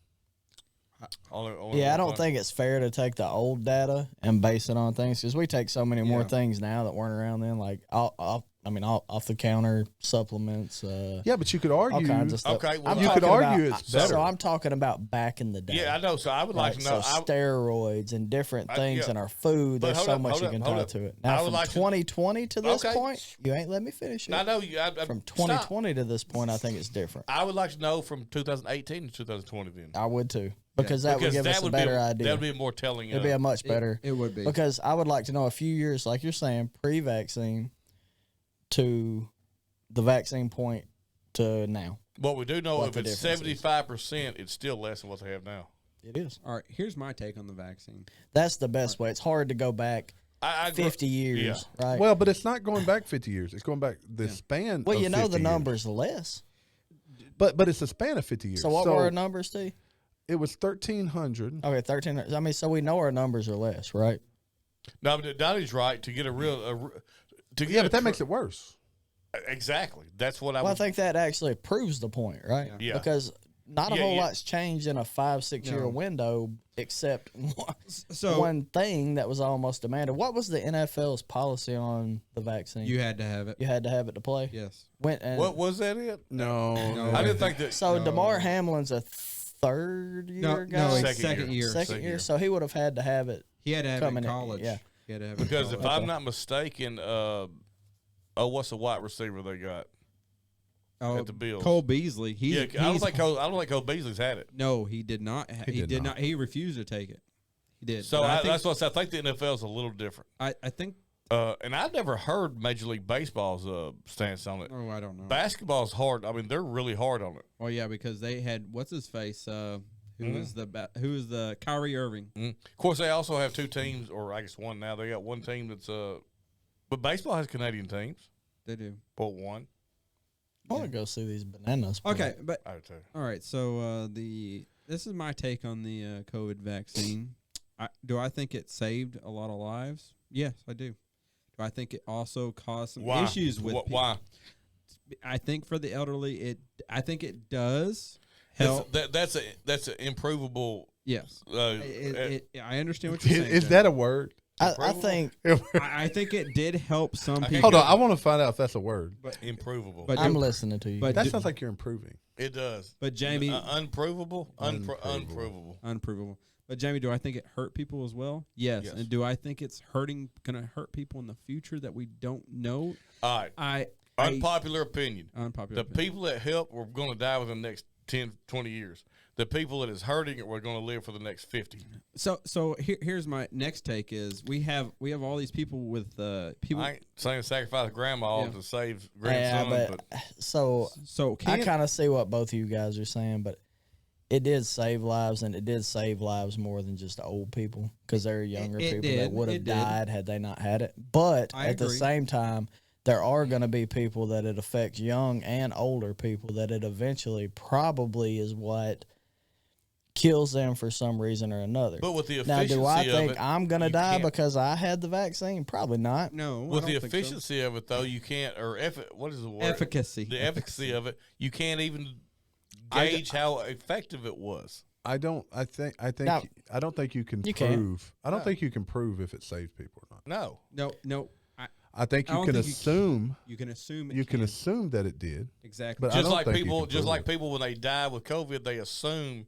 Yeah, I don't think it's fair to take the old data and base it on things because we take so many more things now that weren't around then, like off the counter supplements. Yeah, but you could argue. All kinds of stuff. Okay, well, you could talking argue about- it's better. So I'm talking about back in the day. Yeah, I know. So I would like to know. So steroids and different things in our food. But There's hold so up, much hold you up, can hold tie up. to it. I Now, would from like to- 2020 to this Okay. point, you ain't let me finish it. I know. From 2020 to this point, I think it's different. I would like to know from 2018 to 2020 then. I would too, because that would Because give us a better idea. That would be more telling. It'd be a much better. It would be. Because I would like to know a few years, like you're saying, pre-vaccine to the vaccine point to now. What we do know, what if the it's difference is. 75%, it's still less than what they have now. It is. All right, here's my take on the vaccine. That's the best way. It's hard to go back I agree. 50 years, right? Well, but it's not going back 50 years. It's going back the span. Well, of you know 50 the years. number's less. But it's a span of 50 years. So what were our numbers, Steve? It was 1,300. Okay, 13. I mean, so we know our numbers are less, right? No, but Donnie's right. To get a real, to get Yeah, but that makes it worse. Exactly. That's what I Well, I would. think that actually proves the point, right? Yeah. Because not a Yeah, whole yeah. lot's changed in a 5-6 year No. window, except So one thing that was almost demanded. What was the NFL's policy on the vaccine? you had to have it. You had to have it to play. Yes. What was that? It? No. I didn't think that. So No. DeMar Hamlin's a third year No, guy. no, Second second year. year. Second year. So he would have had to have it. He had to have it Coming in in, college. yeah. He had to have it in Because if college. I'm not mistaken, what's the wide receiver they got? at the Bills. Cole Beasley. Yeah, I don't think Cole Beasley's had it. No, he did not. He did did not. not. He refused to take it. He did. So But I think, that's what I think the NFL's a little different. I think. And I've never heard Major League Baseball's stance on it. Oh, I don't know. Basketball's hard. I mean, they're really hard on it. Oh yeah, because they had what's his face. Who was the Kyrie Irving? Of course, they also have two teams, or I guess one now. They got one team that's but baseball has Canadian teams. They do. But one. I want to go see these bananas. Okay, but I would too. all right. So this is my take on the COVID vaccine. Do I think it saved a lot of lives? Yes, I do. Do I think it also caused some issues with people? Why? I think for the elderly, I think it does help. That's an improvable. Yes, Uh, I understand what you're saying. Is Jay. that a word? I think I think it did help some people. Hold on, I want to find out if that's a word. improvable. But I'm listening to you. but That do- sounds like you're improving. It does. But Jamie, Unprovable. Unprovable. Unprovable. unprovable. But Jamie, do I think it hurt people as well? Yes. Yes. And do I think it's going to hurt people in the future that we don't know? All right. Unpopular opinion. Unpopular. The opinion. people that help are going to die within the next 10, 20 years. The people that is hurting are going to live for the next 50. So here's my next take: is we have all these people with people. I ain't saying sacrifice grandma Yeah. to save yeah, grandson, but so So I kind of see what both of you guys are saying, but it did save lives, and it did save lives more than just old people because there are younger It people did. that would It have did. died had they not had it. But I at the agree. same time, there are going to be people that it affects, young and older people, that it eventually probably is what kills them for some reason or another. but with the Now, efficiency do I of think it, I'm going to you die can't- because I had the vaccine? Probably not. no. I with the don't think so. efficiency of it, though, you can't, or what is the word? Efficacy. The efficacy of it, you can't even gauge how effective it was. I don't think Now- I don't think you can You can. prove. I don't think you can prove if it saves people or not. No. No. I think I you don't can think assume You can assume. It you can assume that it did. exactly. but I Just don't like think you people, can just prove like it. people when they die with COVID, they assume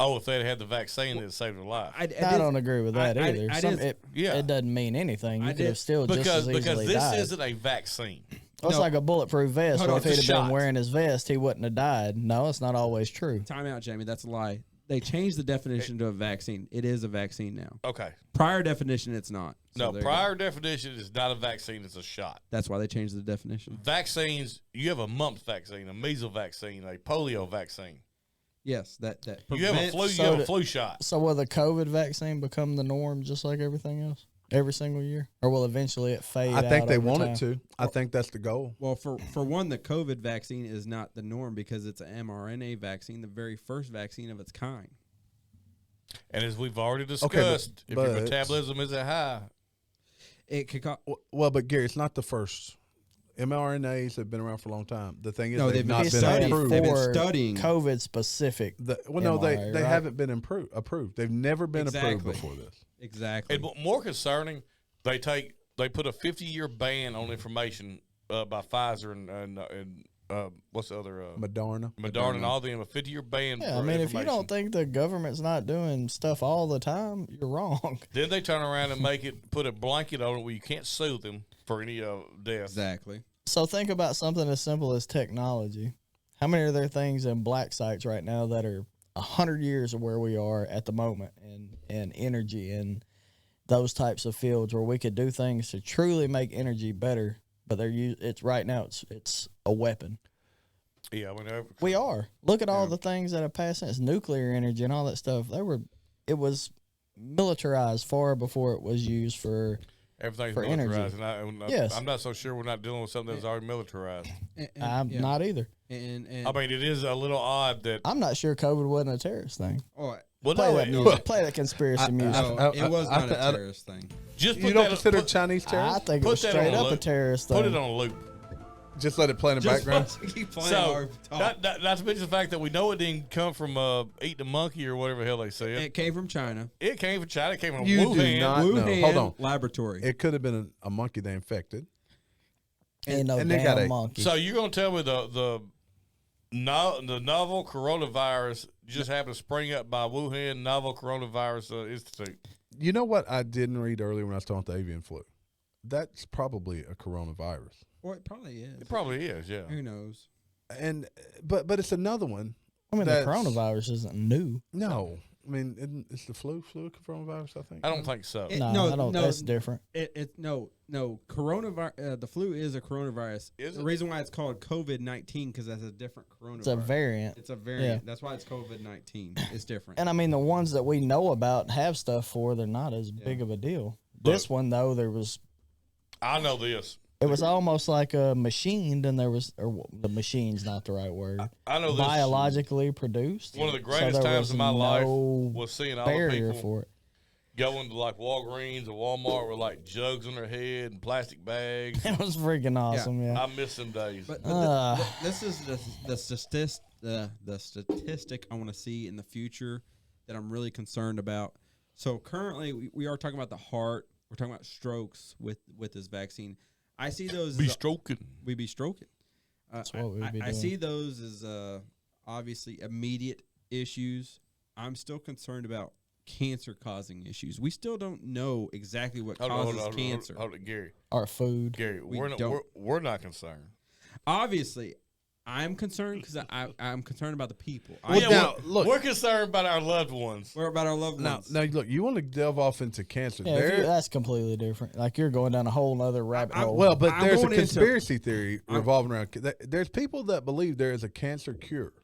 Oh, if they'd had the vaccine, it'd saved their life. I don't agree with that either. Yeah. It doesn't mean anything. You could have still just as easily because this died. isn't a vaccine. Well, it's like a bulletproof vest. Hold So on, if he'd it's have a been shot. wearing his vest, he wouldn't have died. No, it's not always true. Time out, Jamie. That's a lie. They changed the definition to a vaccine. It is a vaccine now. Okay. Prior definition, it's not. So No, there you prior go. definition is not a vaccine, it's a shot. That's why they changed the definition. Vaccines, you have a mumps vaccine, a measles vaccine, a polio vaccine. Yes, that You have a prevents- flu, flu shot. So will the COVID vaccine become the norm just like everything else every single year? Or will eventually it fade out? I think they over want time? it to. I think that's the goal. Well, for one, the COVID vaccine is not the norm because it's an mRNA vaccine, the very first vaccine of its kind. And as we've already discussed, but- if your but- metabolism isn't high, It could Well, but Gary, it's not the first. mRNAs have been around for a long time. The thing is, No, they've they've not been been studied. approved. They've been For studying. COVID specific. Well, no, they mRNA, they right? haven't been approved. They've never been Exactly. approved before this. Exactly. and more concerning, they put a 50-year ban on information by Pfizer and what's the other Moderna. Moderna and all them, a 50-year ban. Yeah, for I mean, if you information. don't think the government's not doing stuff all the time, you're wrong. Then they turn around and put a blanket on it where you can't sue them for any death. exactly. So think about something as simple as technology. How many are there things in black sites right now that are 100 years of where we are at the moment and energy and those types of fields where we could do things to truly make energy better, but it's right now it's a weapon. Yeah, whenever We are. Look at all the things that have passed since nuclear energy and all that stuff. It was militarized far before it was used for everything's for energy. militarized. And Yes. I'm not so sure we're not dealing with something that's already militarized. I'm yeah. not either. And I mean, it is a little odd that. I'm not sure COVID wasn't a terrorist thing. oh, Well, Play no, that music. Play that conspiracy music. no, it was not a I- terrorist thing. just You put don't that- consider put- Chinese I terrorists? think it Put was that straight on a up a loop. terrorist thing. Put it on a loop. Just let it play in the Just background. keep playing So, our talk. not to mention the fact that we know it didn't come from eating a monkey or whatever the hell they said. It came from China. It came from China. It came from You do Wuhan. not- know. Wuhan Hold on. laboratory. It could have been a monkey they infected. Ain't no and they got damn a- monkey. So you're going to tell me the novel coronavirus just happened to spring up by Wuhan Novel Coronavirus Institute? You know what I didn't read earlier when I was talking about the avian flu? That's probably a coronavirus. Well, it probably is. It probably is, yeah. Who knows? But it's another one. I mean, the that's- coronavirus isn't new. No, I mean it's the flu coronavirus. I think. I don't think so. It- No, no, I don't. no. That's different. No. Coronavirus. The flu is a coronavirus. Is the it? reason why it's called COVID-19 because that's a different coronavirus. It's a variant. It's a variant. Yeah. That's why it's COVID-19. It's different. And I mean, the ones that we know about and have stuff for, they're not as big of a deal. This one though, I know this. it was almost like a machined, and the machine's not the right word. I know this. Biologically produced. One of the So greatest there times was of my life no was seeing all the barrier people for it. going to like Walgreens or Walmart with like jugs on their head and plastic bags. It was freaking awesome. Yeah. I miss them days. But this is the statistic I want to see in the future that I'm really concerned about. So currently, we are talking about the heart. We're talking about strokes with this vaccine. I see those. Be as stroking. we be stroking. That's what we would be I doing. see those as obviously immediate issues. I'm still concerned about cancer-causing issues. We still don't know exactly what causes cancer. Hold it, Gary. Our food. Gary, We we're not, don't. we're not concerned. Obviously, I'm concerned because I'm concerned about the people. Well, now, look. we're concerned about our loved ones. We're about our loved ones. Now look. You want to delve off into cancer? Yeah, that's completely different. Like you're going down a whole other rabbit hole. Well, but I'm there's a going into- conspiracy theory revolving around. There's people that believe there is a cancer cure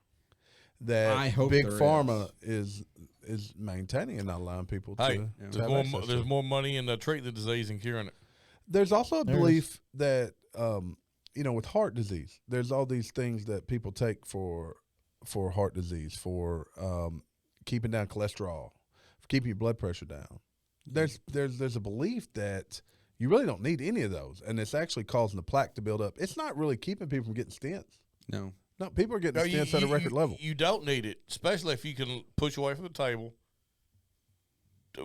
that I hope big there pharma is maintaining and not allowing people Hey, to have access to. there's more money in treating the disease and curing it. There's also a There is. belief that with heart disease, there's all these things that people take for heart disease, for keeping down cholesterol, for keeping your blood pressure down. There's a belief that you really don't need any of those, and it's actually causing the plaque to build up. It's not really keeping people from getting stents. No. No, people are getting stents at a record level. You don't need it, especially if you can push away from the table.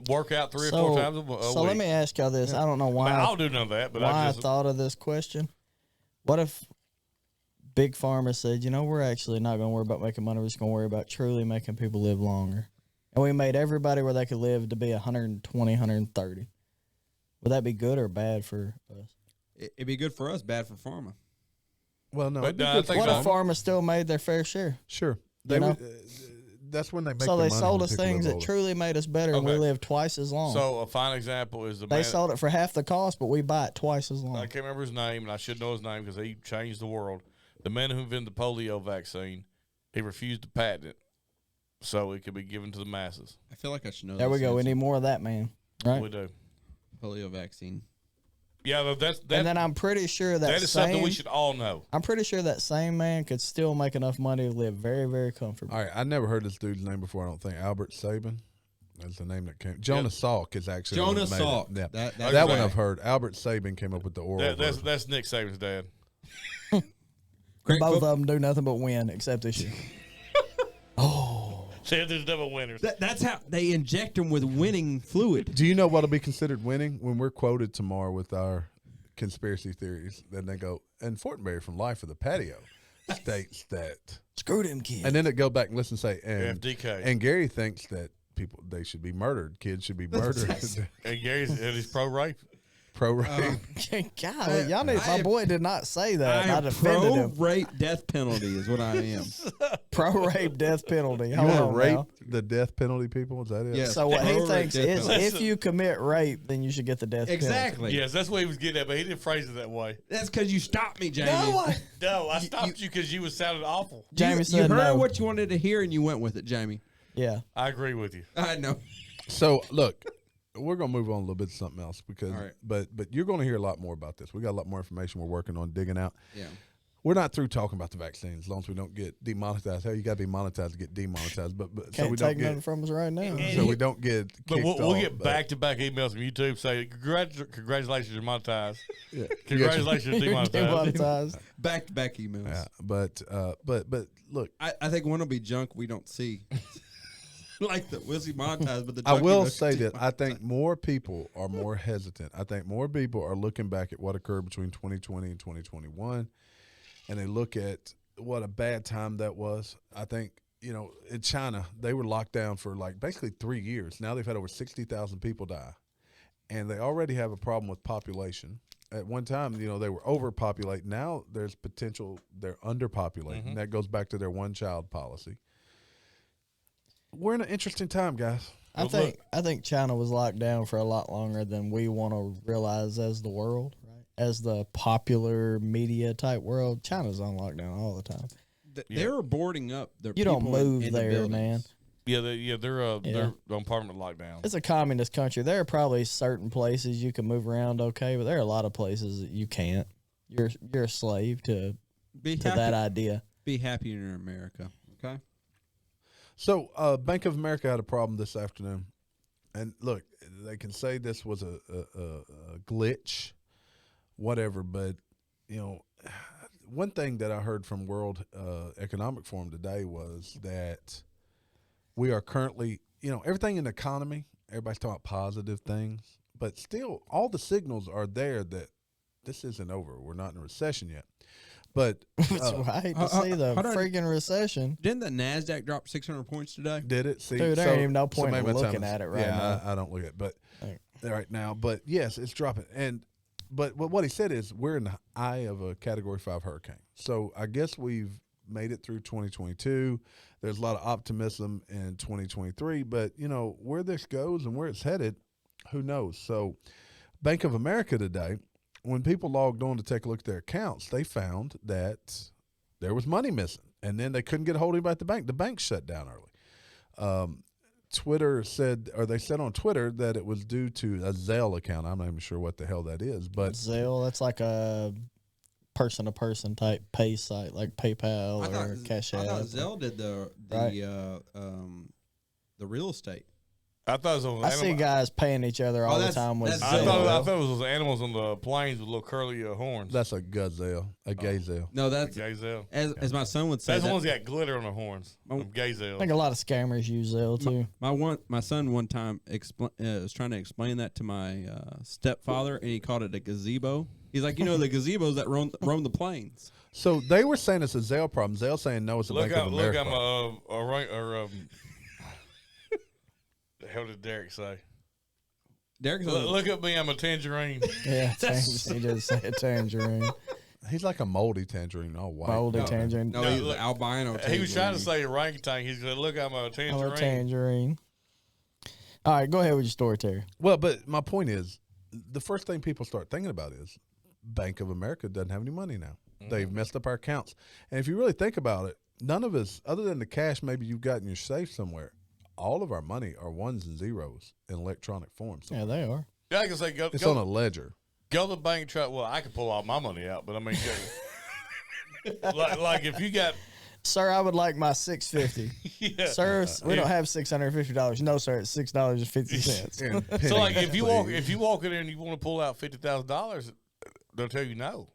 Work out 3 or 4 times a week. So let me ask y'all this. I don't know I why. mean, I'll do none of that, but why I I just thought of this question. What if Big Pharma said, we're actually not going to worry about making money. We're just going to worry about truly making people live longer. and we made everybody where they could live to be 120, 130. Would that be good or bad for us? It'd be good for us, bad for pharma. Well, no. But, it'd be I good think for What them. if farmers still made their fair share? Sure. They You know? would, that's when they make So their they money sold when us people things live that older. truly made us better, and we Okay. lived twice as long. So a fine example is the they man. sold it for half the cost, but we buy it twice as long. I can't remember his name, and I should know his name because he changed the world. The man who invented the polio vaccine, he refused to patent it, so it could be given to the masses. I feel like I should know. There we this go. We answer. need more of that, man. Right? We do. polio vaccine. Yeah, but and then I'm pretty sure that is something we should all know. I'm pretty sure that same man could still make enough money to live very, very comfortably. All right, I never heard this dude's name before. I don't think Albert Sabin. That's the name that came. Jonas Salk is actually the one Jonas that made it. Salk. Yeah, That that one right. I've heard. Albert Sabin came up with the oral. version. That's Nick Saban's dad. Great Both book. of them do nothing but win, except this year. Said there's double winners. That's how they inject them with winning fluid. Do you know what'll be considered winning when we're quoted tomorrow with our conspiracy theories? Then they go, and Fortenberry from Life of the Patio states that, Screw them kids. and then it go back and listen and say, and FDK. and Gary thinks that they should be murdered. Kids should be murdered. And Gary's and he's pro rape. Pro rape. God, y'all need. My boy did not say that. I am defended him. pro-rape death penalty is what I am. Pro rape death penalty. You Hold want on to rape now. the death penalty people? Is that it? Yes. So what he Pro-rape thinks death is, penalty. if you commit rape, then you should get the death penalty. Exactly. Yes, that's what he was getting at, but he didn't phrase it that way. That's because you stopped me, Jamie. No, I stopped you because you was sounding awful. Jamie you said heard no. what you wanted to hear and you went with it, Jamie. Yeah. I agree with you. I know. So look, we're gonna move on a little bit to something else because, All right. but you're gonna hear a lot more about this. We got a lot more information we're working on digging out. Yeah. We're not through talking about the vaccine as long as we don't get demonetized. Hell, you got to be monetized to get demonetized, but so Can't we don't take nothing get from us right now. so we don't get. But kicked we'll off, get but- back-to-back emails from YouTube saying, congratulations, you're monetized. Yeah. Congratulations, you're demonetized. Demonetized. Back-to-back emails. Yeah, but look, I think one will be junk we don't see. Like we'll see monetized, but the I junk will emails say do that I think more people are more hesitant. I think more people are looking back at what occurred between 2020 and 2021, and they look at what a bad time that was. I think, in China, they were locked down for like basically 3 years. Now they've had over 60,000 people die, and they already have a problem with population. At one time, they were overpopulated. Now there's potential they're underpopulating. Mm-hmm. That goes back to their one-child policy. We're in an interesting time, guys. I think China was locked down for a lot longer than we want to realize as the world, right? As the popular media type world, China's on lockdown all the time. They're boarding up. You don't move in there, the man. Yeah, they're on permanent lockdown. It's a communist country. There are probably certain places you can move around okay, but there are a lot of places that you can't. You're a slave to that idea. Be happy in America, okay? So, Bank of America had a problem this afternoon, and look, they can say this was a glitch, whatever. But one thing that I heard from World Economic Forum today was that we are currently, everything in the economy, everybody's talking about positive things, but still, all the signals are there that this isn't over. We're not in a recession yet. But I hate to see the hold on. freaking recession. Didn't the NASDAQ drop 600 points today? did it? See, Dude, there ain't even no point in maybe that's looking how at it right yeah, now. I don't look at it, but Right. right now. But yes, it's dropping. But what he said is we're in the eye of a Category 5 hurricane. So I guess we've made it through 2022. There's a lot of optimism in 2023. But, where this goes and where it's headed, who knows? So Bank of America today, when people logged on to take a look at their accounts, they found that there was money missing. And then they couldn't get a hold of anybody at the bank. The bank shut down early. Twitter said, or they said on Twitter that it was due to a Zelle account. I'm not even sure what the hell that is, but Zelle, that's like a person-to-person type pay site, like PayPal or Cash App. I thought Zelle did the real estate. I thought it was on I see guys paying each other all the that's- time with that's I Zelle. thought it was those animals on the planes with little curly horns. that's a gazelle, a gazelle. No, that's Gazelle. as my son would say. That's the that- ones that got glitter on the horns. Gazelle. I think a lot of scammers use Zelle too. My son one time was trying to explain that to my stepfather, and he called it a gazebo. He's like, the gazebos that roam the plains. So they were saying it's a Zelle problem. Zelle saying no, it's a Bank of America problem. hell did Derek say? Derek's Look at me, I'm a tangerine. Yeah, he just said tangerine. He's like a moldy tangerine, all white. Moldy tangerine. No, he's an albino. He was trying to tangerine. say orangutan. He said, "Look, I'm a tangerine." I'm a tangerine. All right, go ahead with your story, Terry. Well, but my point is, the first thing people start thinking about is Bank of America doesn't have any money now. They've messed up our accounts. And if you really think about it, none of us, other than the cash maybe you've got in your safe somewhere, all of our money are ones and zeros in electronic form. So Yeah, they are. Yeah, I can say it's on a ledger. go to the bank and try. Well, I could pull all my money out, but I mean, like if you got, Sir, I would like my $6.50. yeah. Sir, we don't have $650. No, sir, it's $6.50. And So like pennies, if you walk in there and you want to pull out $50,000, they'll tell you no.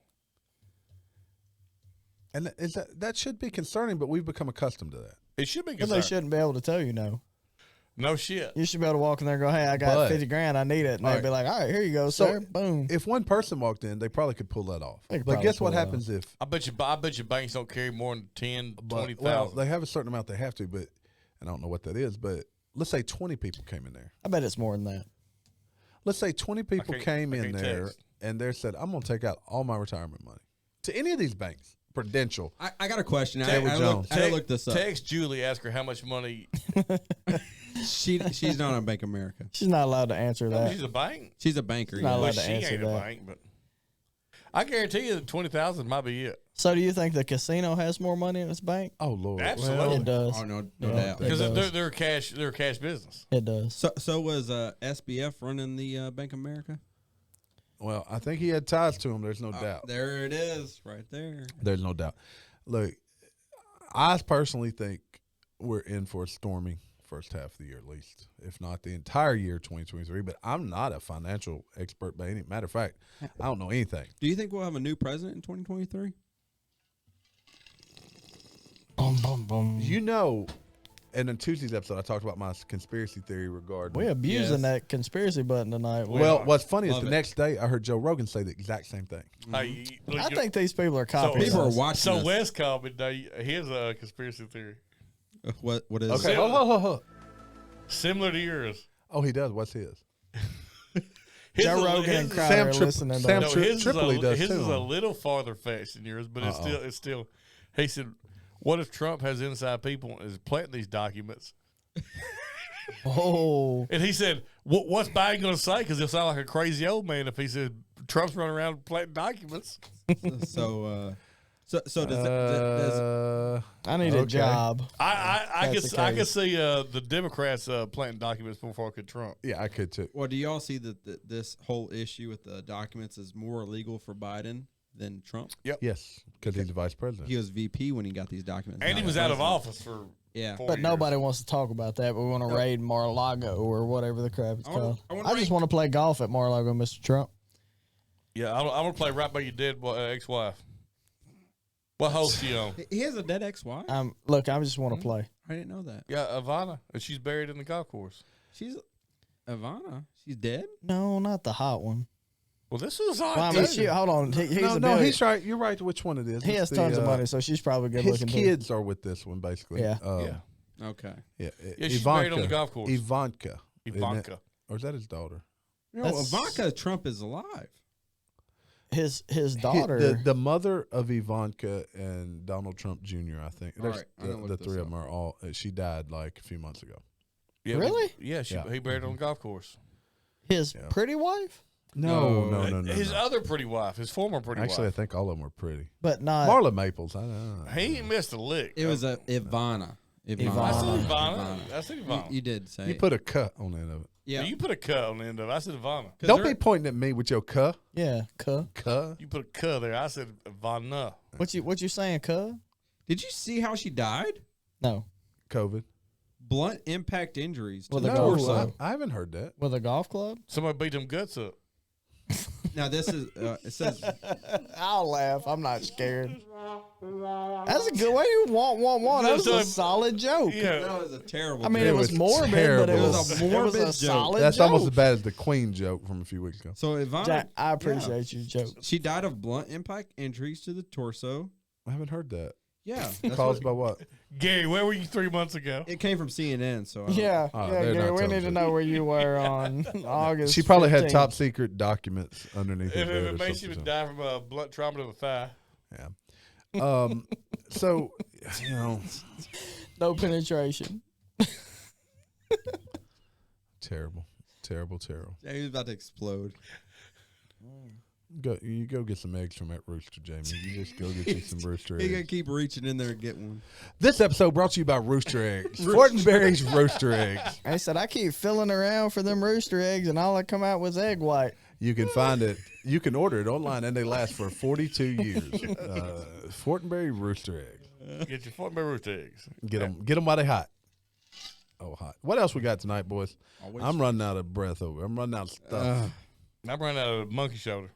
and that should be concerning, but we've become accustomed to that. It should be But they concerned. shouldn't be able to tell you no. No shit. You should be able to walk in there and go, hey, I got But- 50 grand. I need it. And they'd be like, all right, here you go, So, sir. Boom. If one person walked in, they probably could pull that off. They could But probably guess what pull that happens if I bet you banks don't carry more than 10, but, 20,000. well, they have a certain amount they have to, but and I don't know what that is, but let's say 20 people came in there. I bet it's more than that. Let's say 20 people came I in can't there text. and they said, I'm going to take out all my retirement money to any of these banks, Prudential. I got a question. I Taylor Jones. looked this up. Text Julie, ask her how much money. She's not on Bank of America. She's not allowed to answer that. She's a bank. She's a banker. Not yeah. allowed Well, to she answer ain't a that. bank, but I guarantee you that 20,000 might be it. So do you think the casino has more money in its bank? Oh, Lord. Absolutely. It does. Oh no Yeah, doubt. it Because does. they're a cash business. It does. So was SBF running the Bank of America? Well, I think he had ties to him. There's no doubt. There it is, right there. There's no doubt. Look, I personally think we're in for a stormy first half of the year, at least, if not the entire year 2023. But I'm not a financial expert by any matter of fact. I don't know anything. Do you think we'll have a new president in 2023? Boom, boom, boom. You know, and in Tuesday's episode, I talked about my conspiracy theory regarding. We're abusing Yes. that conspiracy button tonight. Well, what's funny is Love the it. next day I heard Joe Rogan say the exact same thing. Hey, I think these people are copying People are us. watching. so. us. Wes called me today. His conspiracy theory What is? Okay, So- hold. similar to yours. Oh, he does. What's his? His Joe is a- Rogan his and is- Crowder Sam are Trip- listening to Sam us. Tri- his Tripoli does his too, is huh? a little farther fetched than yours, but it's still. He said, "What if Trump has inside people and is planting these documents?" Oh, And he said, "What's Biden going to say? Because he'll sound like a crazy old man if he said Trump's running around planting documents." So does I need a Okay. job. I That's could the I could case. see the Democrats planting documents before I could Trump. Yeah, I could too. well, do y'all see that this whole issue with the documents is more illegal for Biden than Trump? Yes, because he's the vice president. He was VP when he got these documents. And he not was out of president. office for Yeah. 4 But years. nobody wants to talk about that. But we want to raid Mar-a-Lago or whatever the crap it's I wanna- called. I wanna I just raid- want to play golf at Mar-a-Lago, Mr. Trump. Yeah, I'm gonna play right by your dead ex-wife. What host you on? He has a dead ex-wife. Look, I just want to play. I didn't know that. Yeah, Ivana, and she's buried in the golf course. She's Ivana. She's dead. No, not the hot one. Well, this was Well, I odd. mean, too. hold on. He's no, a no, billion- he's right. You're right. Which one it is? He It's has the, tons of money, so she's probably good His looking. kids are with this one, basically. Yeah. Yeah. Okay. Yeah, Yeah, she's buried on the golf course. Ivanka. isn't it? Ivanka. Or is that his daughter? No, That's- Ivanka Trump is alive. His He- daughter. the mother of Ivanka and Donald Trump Jr., I think. All There's right, I'm gonna the look three this of them are all. She died like a few months ago. Yeah, Really? Yeah, Yeah. he buried her on the golf course. his Yeah. pretty wife, No. His other pretty wife, his former pretty Actually, I wife. think all of them were pretty. but not. Marla Maples. I don't know. He ain't missed a lick. It was a Ivana. I said Ivana. Ivana. I said Ivana. You did say. You put a cut on the end of it. yeah. You put a cut on the end of it. I said Ivana. Don't be pointing at me with your cuh. Yeah, cuh. Cuh. You put a cut there. I said Ivana. What you saying, cuh? Did you see how she died? No, COVID. Blunt impact injuries. To With the a No, golf torso. club. I haven't heard that. with a golf club. Somebody beat them guts up. Now this is. It says. I'll laugh. I'm not scared. That's a good way you want. That was a solid joke. Yeah. That was a terrible. I mean, It it was was morbid, but terrible. it It was was a a morbid joke. solid That's joke. almost as bad as the Queen joke from a few weeks ago. So Ivana. Jack, I appreciate your joke. She died of blunt impact injuries to the torso. I haven't heard that. Yeah. that's Caused what- by what? Gary, where were you 3 months ago? It came from CNN, so I don't- Yeah, Oh, yeah, they're Gary, not we telling need to you. know where you were on August. She probably had 15th. top secret documents underneath her If bed it or makes you something. die from a blunt trauma to the thigh. Yeah. So, you know, No penetration. terrible. Yeah, he was about to explode. You go get some eggs from that rooster, Jamie. You just go get you some rooster He gotta eggs. keep reaching in there and get one. This episode brought to you by Rooster Eggs. Fortenberry's Rooster Eggs. I said I keep filling around for them rooster eggs, and all that come out was egg white. You can find it. You can order it online, and they last for 42 years. Fortenberry Rooster Eggs. Get your Fortenberry Rooster Eggs. Get them while they hot. Oh, hot. What else we got tonight, boys? Always I'm running out of breath over. I'm running out of stuff. I'm running out of monkey shoulder.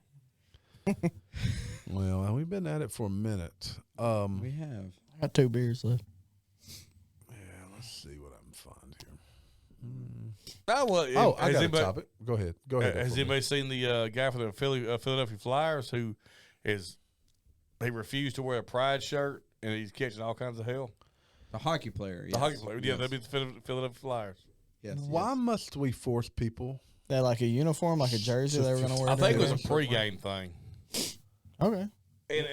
Well, we've been at it for a minute. We have. I got 2 beers left. Yeah, let's see what I can find here. Oh, well, Oh, I has got a anybody- topic. Go ahead. Go ahead. Has for me. anybody seen the guy for the Philadelphia Flyers who he refused to wear a pride shirt and he's catching all kinds of hell? The hockey player. The yes. hockey player, yeah, Yes. that'd be the Philadelphia Flyers. Yes. Why must we force people? They like a uniform, like a jersey they were going to wear. I think it was a during pregame thing, the game? Okay.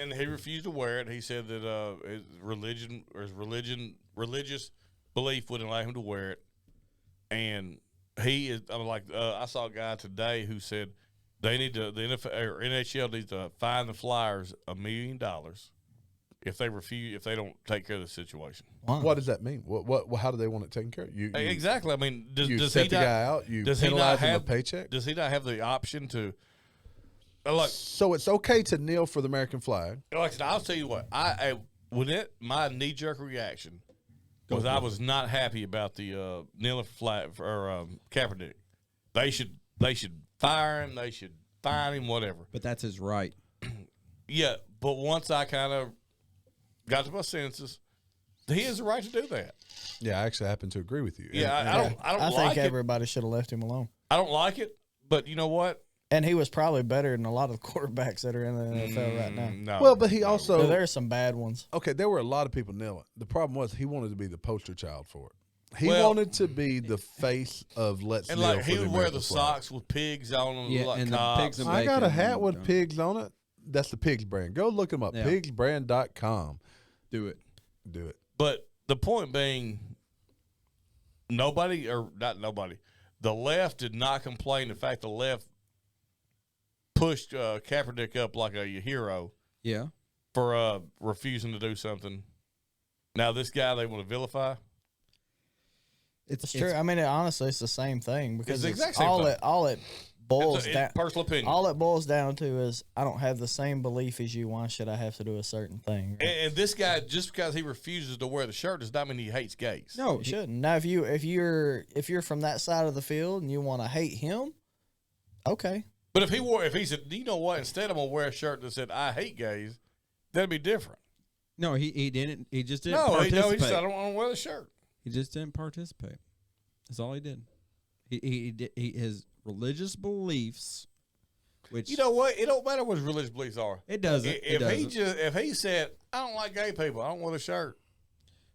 and he refused to wear it. He said that his religious belief wouldn't allow him to wear it, and he is. I'm like, I saw a guy today who said they need to the NFL or NHL needs to fine the Flyers $1 million if they don't take care of the situation. Wow. What does that mean? What? How do they want it taken care of? You Exactly. I mean, does You he set the not, guy out. You does he penalize not him a have paycheck. Does he not have the option to? Like So it's okay to kneel for the American flag. I said, I'll tell you what. My knee jerk reaction was I was not happy about the kneeling flag for Kaepernick. They should fire him. They should fine him. Whatever. But that's his right. Yeah, but once I kind of got to my senses, he has the right to do that. Yeah, I actually happen to agree with you. Yeah, And- I don't I like think it. everybody should have left him alone. I don't like it, but you know what? And he was probably better than a lot of the quarterbacks that are in the NFL right now. No. well, but he So also there are some bad ones. okay. There were a lot of people kneeling. The problem was he wanted to be the poster child for it. He Well- wanted to be the face of let's And kneel like for he the would wear American the flag. socks with pigs on them, Yeah, like and the cops. pigs and I got a bacon hat with and, pigs on it. That's the pigs brand. Go look them up. Yeah. Pigsbrand.com. Do it. Do it. But the point being, not nobody, the left did not complain. The fact the left pushed Kaepernick up like a hero Yeah. for refusing to do something. Now this guy they want to vilify. It's true. I mean, honestly, it's the same thing because It's the it's exact same all thing. it boils It's down. personal opinion. All it boils down to is I don't have the same belief as you. Why should I have to do a certain thing? And this guy, just because he refuses to wear the shirt, does not mean he hates gays. No, You shouldn't. Now, if you're from that side of the field and you want to hate him, okay. But if he said, you know what, instead I'm gonna wear a shirt that said I hate gays, that'd be different. no, he didn't. He just didn't No, participate. he said I don't want to wear the shirt. He just didn't participate. That's all he did. He his religious beliefs, which You know what? It don't matter what his religious beliefs are. it doesn't. If he said I don't like gay people, I don't wear the shirt,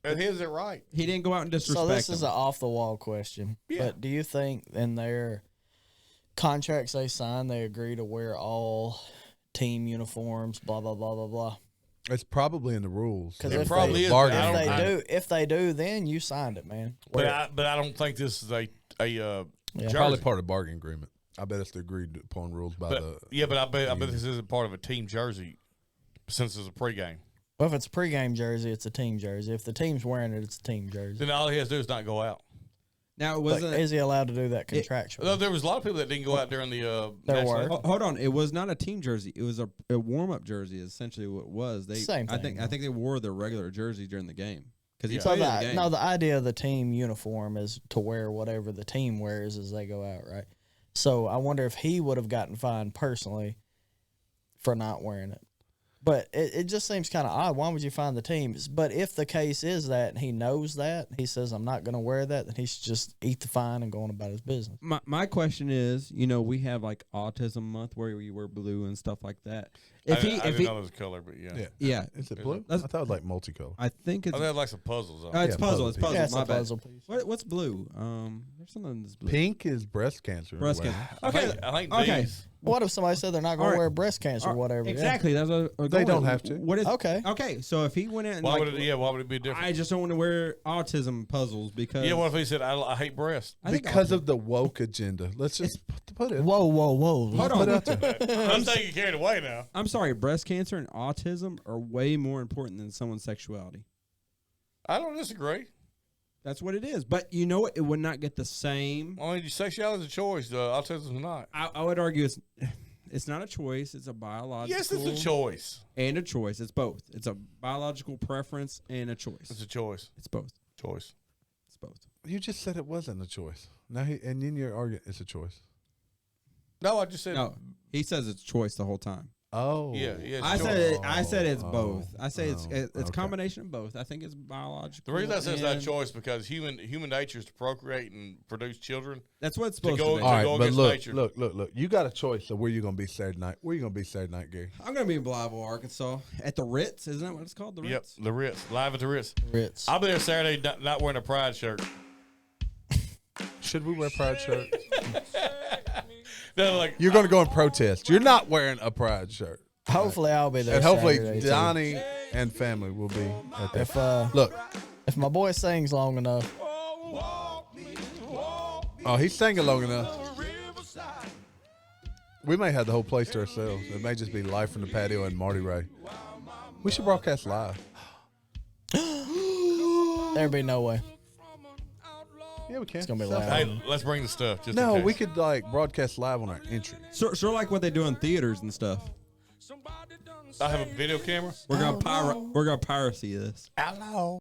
and his it right. he didn't go out and disrespect So this is them. an off the wall question. Yeah. But do you think in their contracts they sign they agree to wear all team uniforms? Blah blah blah blah blah. It's probably in the rules. Because It if probably they, is, bargain. but I if don't- they I- do, if they do, then you signed it, man. But Wear it. I don't think this is a Yeah. Probably jersey. part of the bargain agreement. I bet it's the agreed upon rules by But, the. yeah, but I bet this isn't part of a team jersey since it's a pregame. Well, if it's a pregame jersey, it's a team jersey. If the team's wearing it, it's a team jersey. Then all he has to do is not go out. Now it But wasn't. is he allowed to do that contractually? Although there was a lot of people that didn't go out during the There national were. anthem. Hold on, it was not a team jersey. It was a warm up jersey. Is essentially what it was. They Same I thing, think they wore their regular jersey during the game because he Yeah. So played in the game. the idea of the team uniform is to wear whatever the team wears as they go out, right? So I wonder if he would have gotten fined personally for not wearing it. But it just seems kind of odd. Why would you fine the teams? But if the case is that and he knows that, he says, I'm not going to wear that, then he should just eat the fine and go on about his business. My question is, we have like Autism Month where you wear blue and stuff like that. If I he, didn't if he, know it was a color, but yeah. yeah, Is it blue? I That's- thought it was like multicolor. I think it's. I had like some puzzles. On It's Yeah, puzzle. It's puzzle puzzle. Yeah, it's my a bad. puzzle piece. What's blue? There's something that's blue. Pink is breast cancer. Breast Well, cancer. Okay. Okay. I think Okay. these. What if somebody said they're not going All to right. wear breast cancer or whatever? yeah. Exactly. That's what I'm They going don't with. have to. What is Okay. Okay. So if he went in, and Why like, would it? Yeah. Why would it be different? I just don't want to wear autism puzzles because. Yeah. What if he said I hate breasts? I think because autism- of the woke agenda. Let's just put it. Whoa, whoa, whoa. Hold Put on. it out there. I'm saying you carried away now. I'm sorry. Breast cancer and autism are way more important than someone's sexuality. I don't disagree. That's what it is. But you know what? It would not get the same. I mean, sexuality is a choice. Autism is not. I would argue it's not a choice. It's a biological. Yes, it's a choice. And a choice. It's both. It's a biological preference and a choice. It's a choice. It's both. Choice. It's both. You just said it wasn't a choice. Now and then you're arguing it's a choice. No, I just said. No, he says it's choice the whole time. Oh. Yeah. Yeah. It's I choice. said I said it's Oh, both. I say it's a okay. combination of both. I think it's biological. The reason I say it's not and- choice because human nature is to procreate and produce children. That's what it's supposed go- to be. All right, go but against look, nature. look. You got a choice of where you're gonna be Saturday night. Where you gonna be Saturday night, Gary? I'm gonna be in Blytheville, Arkansas, at the Ritz. Isn't that what it's called? The Yep. Ritz. The Ritz. Live at the Ritz. Ritz. I'll be there Saturday not wearing a pride shirt. Should we wear pride shirts? They're like, You're gonna go and protest. You're not wearing a pride shirt, Hopefully, I'll be there. and hopefully Saturday, too. Donnie and family will be at that. If Look, if my boy sings long enough, oh, he's singing long enough. We may have the whole place to ourselves. It may just be live from the patio and Marty Ray. We should broadcast live. there'd be no way. Yeah, we can. It's gonna be Self- loud. hey, let's bring the stuff. Just in No, case. we could like broadcast live on our entry. Sort of like what they do in theaters and stuff. I have a video camera. We're gonna piracy this. Hello.